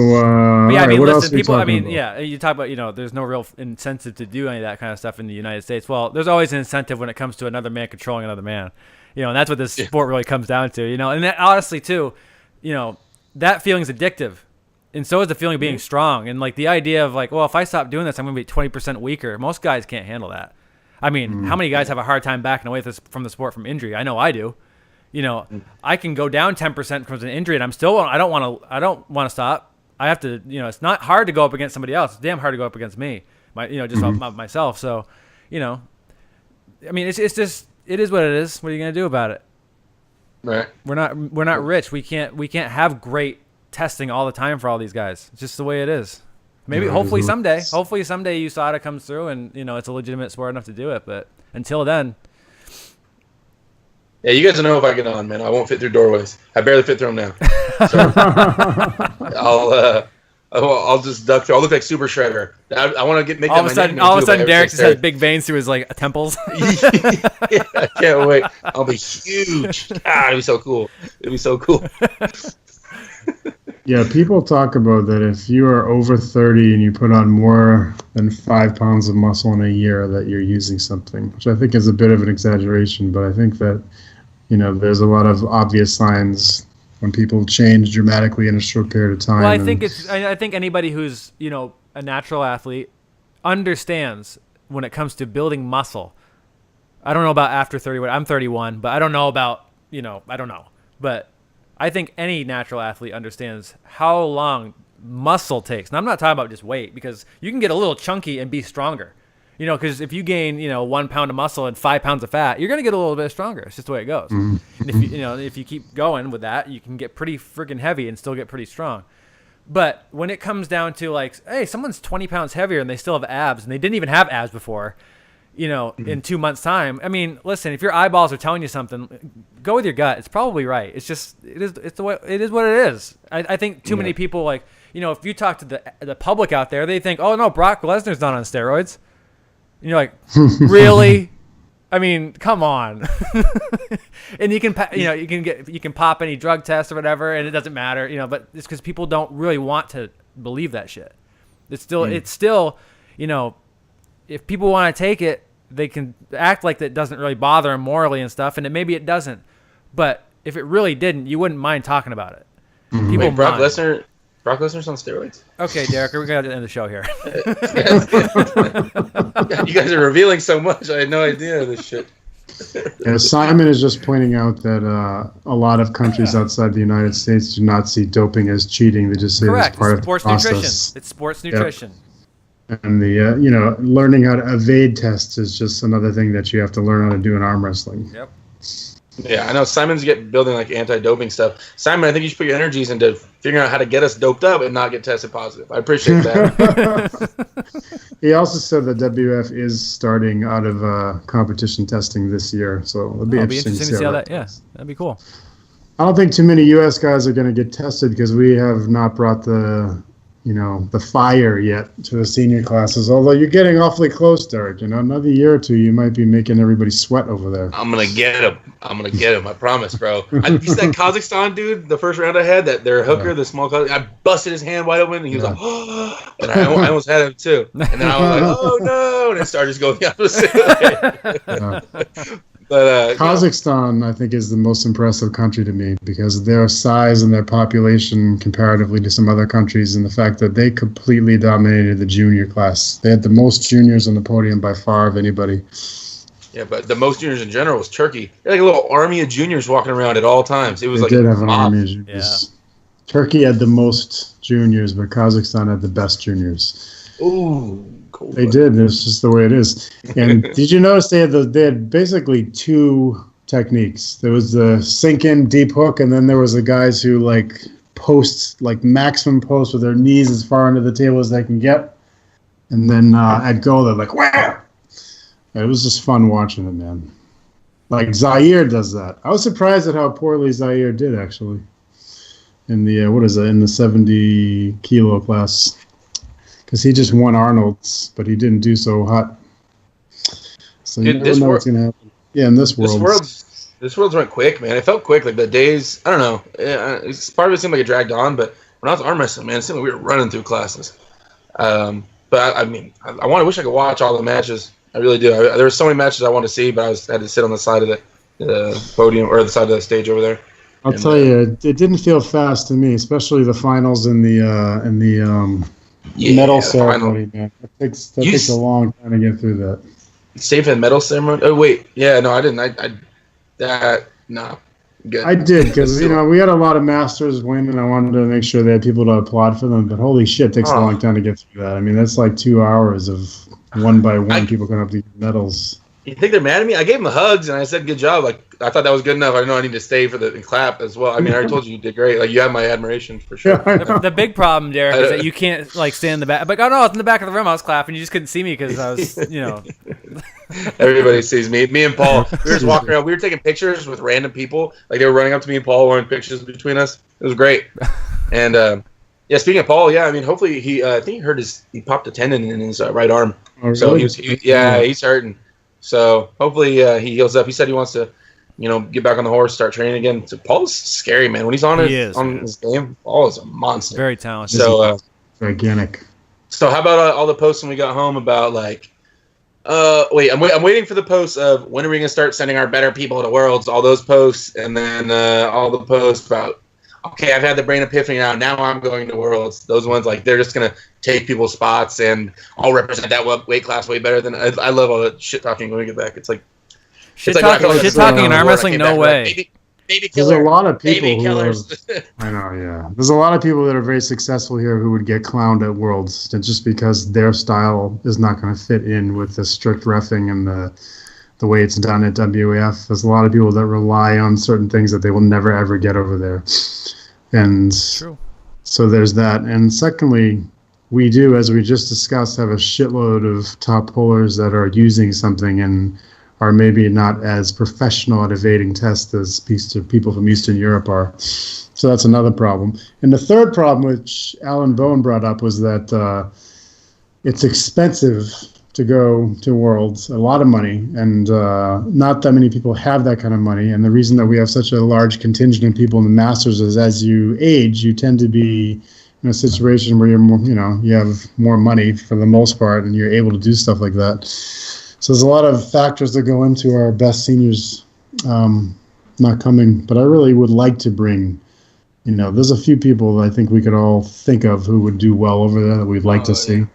yeah, I mean, what listen, people. I mean, about? you talk about there's no real incentive to do any of that kind of stuff in the United States. Well, there's always an incentive when it comes to another man controlling another man. And that's what this sport really comes down to. And that, honestly, too, that feeling's addictive. And so is the feeling of being strong. And like the idea of like, well, if I stop doing this, I'm going to be 20% weaker. Most guys can't handle that. I mean, how many guys have a hard time backing away from the sport from injury? I know I do. I can go down 10% from an injury, and I don't want to stop. I have to. It's not hard to go up against somebody else. It's damn hard to go up against me. Myself. So, I mean, it's just it is what it is. What are you gonna do about it? Right. We're not rich. We can't have great testing all the time for all these guys. It's just the way it is. Maybe hopefully someday USADA comes through and it's a legitimate sport enough to do it. But until then, yeah, you guys know if I get on, man, I won't fit through doorways. I barely fit through them now. So I'll just duck through. I'll look like Super Shredder. I want to make all of a sudden Derek just has big veins through his like temples. Yeah, I can't wait. I'll be huge. It'll be so cool. Yeah, people talk about that if you are over 30 and you put on more than 5 pounds of muscle in a year, that you're using something, which I think is a bit of an exaggeration. But I think that, there's a lot of obvious signs when people change dramatically in a short period of time. Well, I think anybody who's, a natural athlete understands when it comes to building muscle. I don't know about after 30. I'm 31, but I don't know about, I don't know. But I think any natural athlete understands how long muscle takes. And I'm not talking about just weight, because you can get a little chunky and be stronger. Because if you gain, 1 pound of muscle and 5 pounds of fat, you're going to get a little bit stronger. It's just the way it goes. And if you keep going with that, you can get pretty freaking heavy and still get pretty strong. But when it comes down to like, hey, someone's 20 pounds heavier and they still have abs and they didn't even have abs before, in 2 months' time. I mean, listen, if your eyeballs are telling you something, go with your gut. It's probably right. It's just, it's the way, it is what it is. I think too many people like, if you talk to the public out there, they think, oh no, Brock Lesnar's not on steroids. And you're like, really? I mean, come on. And you can pop any drug test or whatever, and it doesn't matter, but it's because people don't really want to believe that shit. It's still, if people want to take it, they can act like that doesn't really bother them morally and stuff, and maybe it doesn't. But if it really didn't, you wouldn't mind talking about it. Mm-hmm. Wait, Brock Lesnar's on steroids? Okay, Derek, we're going to end the show here. You guys are revealing so much. I had no idea of this shit. Yeah, Simon is just pointing out that a lot of countries outside the United States do not see doping as cheating. They just say it's part of the process. Nutrition. It's sports nutrition. Yep. And the learning how to evade tests is just another thing that you have to learn how to do in arm wrestling. Yep. Yeah, I know Simon's building like anti-doping stuff. Simon, I think you should put your energies into figuring out how to get us doped up and not get tested positive. I appreciate that. He also said that WF is starting out of competition testing this year, so it'll be interesting to see how that. Yeah, that'd be cool. I don't think too many U.S. guys are going to get tested because we have not brought the fire yet to the senior classes. Although you're getting awfully close, Derek. Another year or two, you might be making everybody sweat over there. I'm gonna get him. I promise, bro. You see that Kazakhstan dude? The first round I had, their hooker, the small Kazakh, I busted his hand wide open, and he was like, "Oh!" And I almost had him too. And then I was like, "Oh no!" And it started just going the opposite way. But Kazakhstan, I think, is the most impressive country to me because of their size and their population comparatively to some other countries, and the fact that they completely dominated the junior class. They had the most juniors on the podium by far of anybody. Yeah, but the most juniors in general was Turkey. They had like a little army of juniors walking around at all times. It was they did have an army of juniors. Yeah. Turkey had the most juniors, but Kazakhstan had the best juniors. Ooh. Cool. They did. It's just the way it is. And did you notice they had basically two techniques? There was the sink in deep hook, and then there was the guys who post maximum post with their knees as far under the table as they can get. And then at go they're like, wham! It was just fun watching it, man. Like Zaire does that. I was surprised at how poorly Zaire did actually. In the in the 70 kilo class. Because he just won Arnold's, but he didn't do so hot. So you never know what's going to happen. Yeah, in this world. This world's went quick, man. It felt quick. Like the days, I don't know. Part of it seemed like it dragged on, but when I was arm wrestling, man, it seemed like we were running through classes. But I wish I could watch all the matches. I really do. There were so many matches I wanted to see, but I had to sit on the side of the podium or the side of the stage over there. I'll tell you, it didn't feel fast to me, especially the finals and the medal ceremony, man. That takes a long time to get through that. Stayed for the medal ceremony? Oh wait, yeah, no, I didn't. Good. I did because we had a lot of masters win, and I wanted to make sure they had people to applaud for them. But holy shit, it takes a long time to get through that. I mean, that's like 2 hours of one by one people coming up to get medals. You think they're mad at me? I gave them the hugs and I said good job. Like I thought that was good enough. I know I need to stay for the clap as well. I mean, I already told you did great. Like you have my admiration for sure. The big problem, Derek, is that you can't stand in the back. Like, oh no, it's in the back of the room. I was clapping. You just couldn't see me because I was, Everybody sees me. Me and Paul. We were just walking around. We were taking pictures with random people. Like they were running up to me and Paul, wanting pictures between us. It was great. And speaking of Paul, I mean, hopefully I think he popped a tendon in his right arm. Oh, really? So he's hurting. So hopefully he heals up. He said he wants to, get back on the horse, start training again. So Paul's scary, man. When he's on his game, Paul is a monster. Very talented. So gigantic. So how about all the posts when we got home about I'm waiting for the posts of when are we gonna start sending our better people to Worlds? All those posts, and then all the posts about okay, I've had the brain epiphany now I'm going to Worlds. Those ones they're just gonna take people's spots and I'll represent that weight class way better than I love all the shit talking when we get back. It's like shit talking in arm wrestling. No way. Baby killer. There's a lot of people I know, yeah. There's a lot of people that are very successful here who would get clowned at Worlds just because their style is not going to fit in with the strict reffing and the way it's done at WAF. There's a lot of people that rely on certain things that they will never ever get over there. And True. So there's that. And secondly, we do, as we just discussed, have a shitload of top pullers that are using something, and are maybe not as professional at evading tests as people from Eastern Europe are. So that's another problem. And the third problem, which Alan Bowen brought up, was that it's expensive to go to Worlds, a lot of money, and not that many people have that kind of money. And the reason that we have such a large contingent of people in the Masters is as you age, you tend to be in a situation where you're more, you have more money for the most part, and you're able to do stuff like that. So there's a lot of factors that go into our best seniors not coming. But I really would like to bring, there's a few people that I think we could all think of who would do well over there that we'd like to see.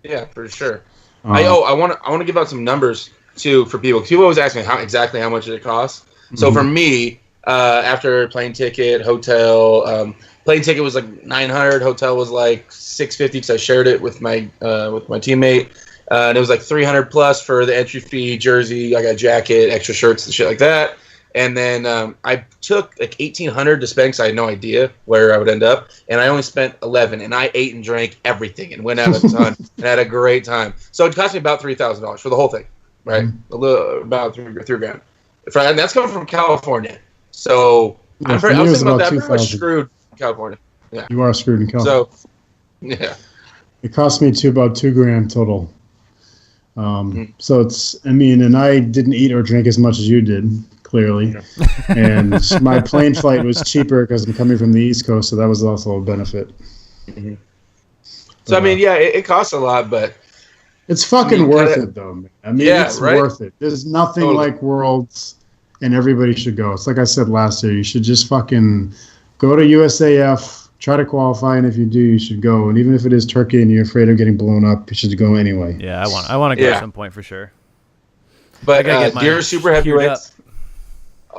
Yeah, for sure. I want to give out some numbers too for people. People always ask me how much it costs. So for me, after plane ticket, hotel, plane ticket was like $900. Hotel was like $650 because I shared it with my teammate. And it was like $300 plus for the entry fee, jersey. I got a jacket, extra shirts and shit like that. And then I took like $1,800 to spend because I had no idea where I would end up. And I only spent $1,100. And I ate and drank everything and went out a ton and had a great time. So it cost me about $3,000 for the whole thing, right? About $3,000. And that's coming from California. So I was thinking about that. I'm pretty much screwed in California. Yeah. You are screwed in California. So, yeah. It cost me about $2,000 total. So and I didn't eat or drink as much as you did, clearly. And my plane flight was cheaper because I'm coming from the East Coast, so that was also a benefit. Mm-hmm. So, it costs a lot, but it's fucking worth it, though, man. It's worth it. There's nothing like Worlds, and everybody should go. It's like I said last year, you should just fucking go to USAF, try to qualify, and if you do, you should go. And even if it is Turkey and you're afraid of getting blown up, you should go anyway. Yeah, I want to go at some point for sure. But dear super heavyweights,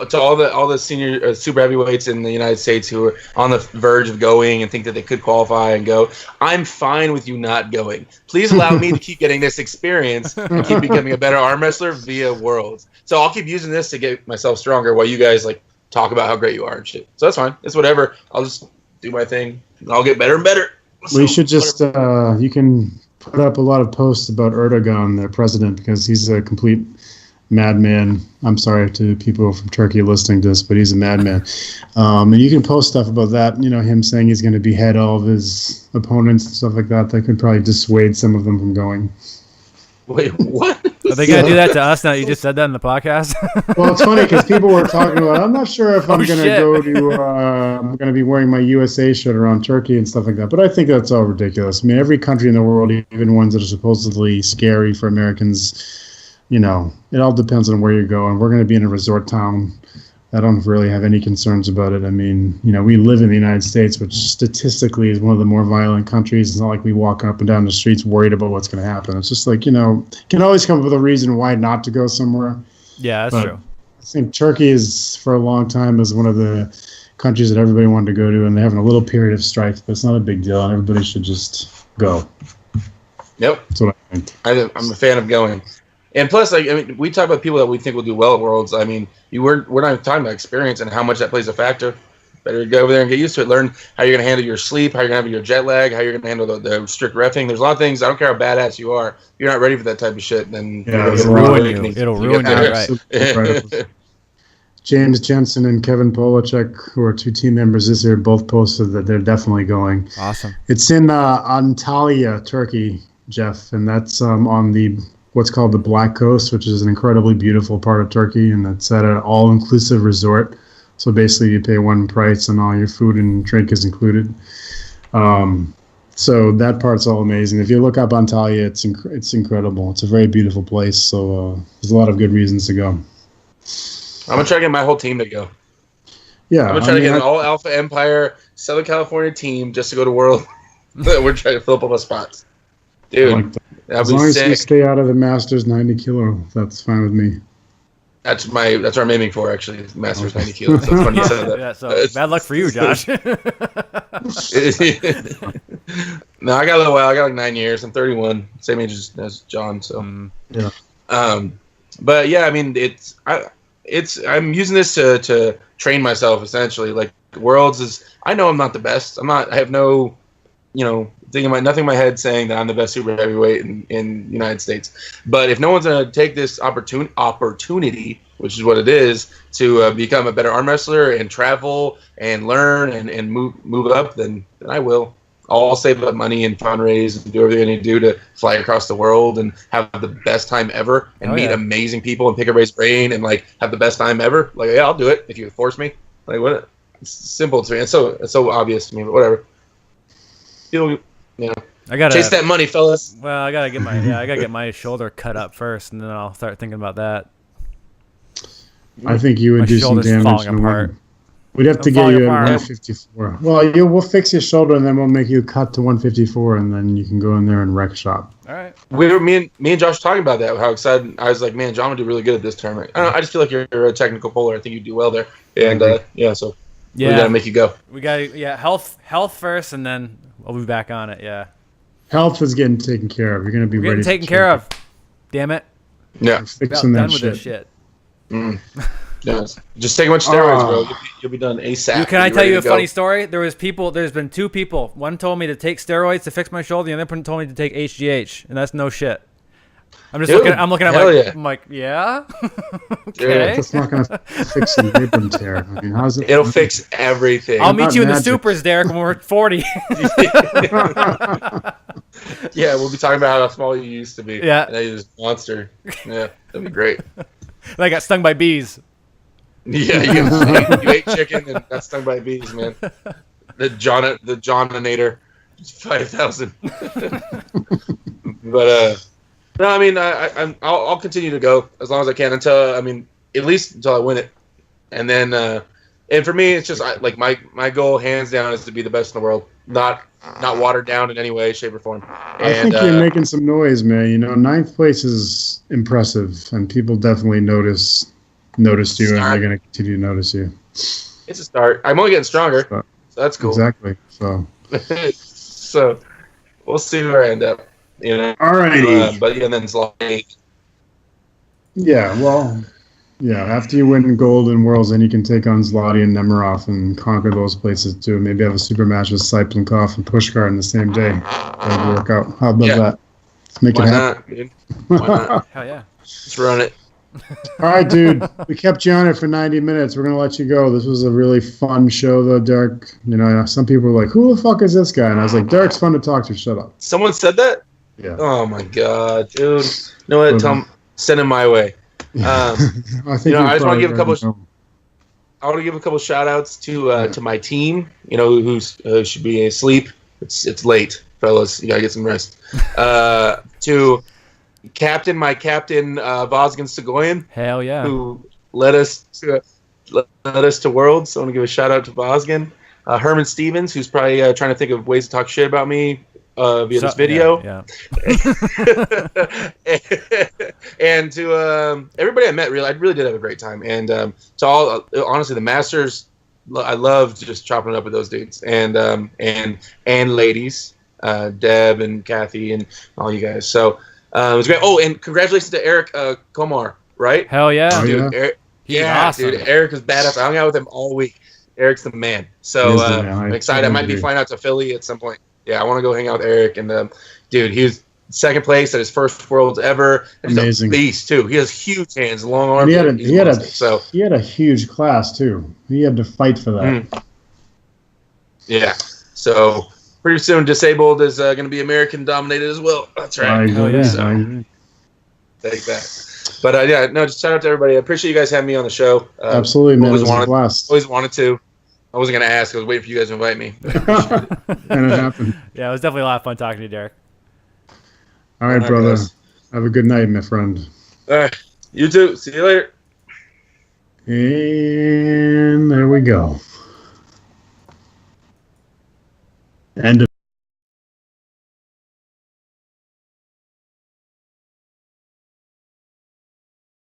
to all the senior super heavyweights in the United States who are on the verge of going and think that they could qualify and go, I'm fine with you not going. Please allow me to keep getting this experience and keep becoming a better arm wrestler via Worlds. So I'll keep using this to get myself stronger while you guys talk about how great you are and shit. So that's fine. It's whatever. I'll just do my thing. I'll get better and better. We should just, you can put up a lot of posts about Erdogan, their president, because he's a complete madman. I'm sorry to people from Turkey listening to this, but he's a madman. And you can post stuff about that, him saying he's going to behead all of his opponents and stuff like that. That could probably dissuade some of them from going. Wait, what? Are they going to do that to us now that you just said that in the podcast? Well, it's funny because people were talking about, I'm not sure if I'm going to go to, I'm going to be wearing my USA shirt around Turkey and stuff like that. But I think that's all ridiculous. I mean, every country in the world, even ones that are supposedly scary for Americans, it all depends on where you go. And we're going to be in a resort town. I don't really have any concerns about it. I mean, we live in the United States, which statistically is one of the more violent countries. It's not like we walk up and down the streets worried about what's going to happen. It's just like, can always come up with a reason why not to go somewhere. Yeah, that's true. I think Turkey is, for a long time, is one of the countries that everybody wanted to go to, and they're having a little period of strife, but it's not a big deal, and everybody should just go. Yep. That's what I think. I'm a fan of going. And plus, we talk about people that we think will do well at Worlds. I mean, we're not talking about experience and how much that plays a factor. Better go over there and get used to it. Learn how you're going to handle your sleep, how you're going to handle your jet lag, how you're going to handle the strict reffing. There's a lot of things. I don't care how badass you are. If you're not ready for that type of shit, then it'll ruin you. It'll ruin you, right? James Jensen and Kevin Polacek, who are two team members this year, both posted that they're definitely going. Awesome. It's in Antalya, Turkey, Jeff, and that's on the what's called the Black Coast, which is an incredibly beautiful part of Turkey, and it's at an all-inclusive resort. So basically you pay one price and all your food and drink is included. So that part's all amazing. If you look up Antalya, it's incredible. It's a very beautiful place, so there's a lot of good reasons to go. I'm going to try to get my whole team to go. Yeah. I'm going to try to get an all-Alpha Empire Southern California team just to go to World. We're trying to fill up all the spots. Dude. As long as you stay out of the Masters 90 kilo, that's fine with me. That's what I'm aiming for, actually. Masters 90 kilos. So it's funny you said that. Yeah, so bad luck for you, Josh. No, I got a little while. I got like 9 years. I'm 31, same age as John. So yeah. But yeah, I mean, I'm using this to train myself essentially. Like Worlds is, I know I'm not the best. I have no nothing in my head saying that I'm the best super heavyweight in the United States. But if no one's going to take this opportunity, which is what it is, to become a better arm wrestler and travel and learn and move up, then I will. I'll save up money and fundraise and do everything I need to do to fly across the world and have the best time ever and meet amazing people and pick everybody's brain and like have the best time ever. Like, yeah, I'll do it if you force me. Like, what? It's simple to me. It's so obvious to me, but whatever. I gotta chase that money, fellas. Well, I gotta get my shoulder cut up first, and then I'll start thinking about that. I think you would do some damage. Falling apart. We'd have to get you at 154. Well, we'll fix your shoulder, and then we'll make you cut to 154, and then you can go in there and wreck shop. All right. Me and Josh talking about that. How excited I was! Like, man, John would do really good at this tournament. I just feel like you're a technical bowler. I think you do well there, and so we gotta make you go. We gotta health first, and then I'll be back on it. Yeah. Health is getting taken care of. You're gonna be ready. Taken care of. Damn it. Yeah. Fixing that done with this shit. Yeah. Just take a bunch of steroids, bro. You'll be done ASAP. Can I tell you a funny story? There's been two people. One told me to take steroids to fix my shoulder. The other one told me to take HGH, and that's no shit. I'm looking at I'm like, yeah. Okay. That's not gonna fix the labrum tear. I mean, how's it? It'll fix everything. I'll meet you in the supers, Derek, when we're 40. Yeah, we'll be talking about how small you used to be. Yeah. And now you're this monster. Yeah, that'd be great. And I got stung by bees. Yeah, you ate chicken and got stung by bees, man. The Johninator, 5,000. But no, I mean, I'll continue to go as long as I can at least until I win it, and then and for me, it's just like my goal, hands down, is to be the best in the world, not watered down in any way, shape, or form. I think you're making some noise, man. 9th place is impressive, and people definitely noticed you, and they're going to continue to notice you. It's a start. I'm only getting stronger, so that's cool. Exactly. So we'll see where I end up. Alrighty. But then it's like. Yeah, well, after you win gold in Worlds, then you can take on Zloty and Nemiroff and conquer those places too. Maybe have a super match with Siplenkov and Pushkar in the same day. That would work out. How about that? Let's make it happen. Why not? Hell yeah. Let's run it. All right, dude. We kept you on it for 90 minutes. We're going to let you go. This was a really fun show, though, Derek. Some people were like, who the fuck is this guy? And I was like, Derek's fun to talk to. Shut up. Someone said that? Yeah. Oh, my God, dude. You know what? Send him my way. I just want to give a couple. I want to give a couple shout outs to my team. Who should be asleep. It's late, fellas. You gotta get some rest. To my captain Vosgen Segoyan. Hell yeah. Who led us to Worlds. So I want to give a shout out to Vosgen. Herman Stevens, who's probably trying to think of ways to talk shit about me via this video. Yeah. And to everybody I met, I really did have a great time. And to all, honestly, the Masters, I loved just chopping it up with those dudes and ladies, Deb and Kathy and all you guys. So it was great. Oh, and congratulations to Eric Komar, right? Hell yeah. Oh, dude. yeah. Eric, He's awesome. Dude, Eric is badass. I hung out with him all week. Eric's the man. So I'm excited. I might be flying out to Philly at some point. Yeah, I want to go hang out with Eric. And dude, he was second place at his first Worlds ever. And he's a beast too. He has huge hands, long arms. He had a huge class too. He had to fight for that. Yeah. So pretty soon, Disabled is going to be American dominated as well. That's right. Take that. But just shout out to everybody. I appreciate you guys having me on the show. Absolutely, man. Always wanted to. I wasn't going to ask. I was waiting for you guys to invite me. And it happened. Yeah, it was definitely a lot of fun talking to you, Derek. All right, brother. Have a good night, my friend. All right. You too. See you later. And there we go. End of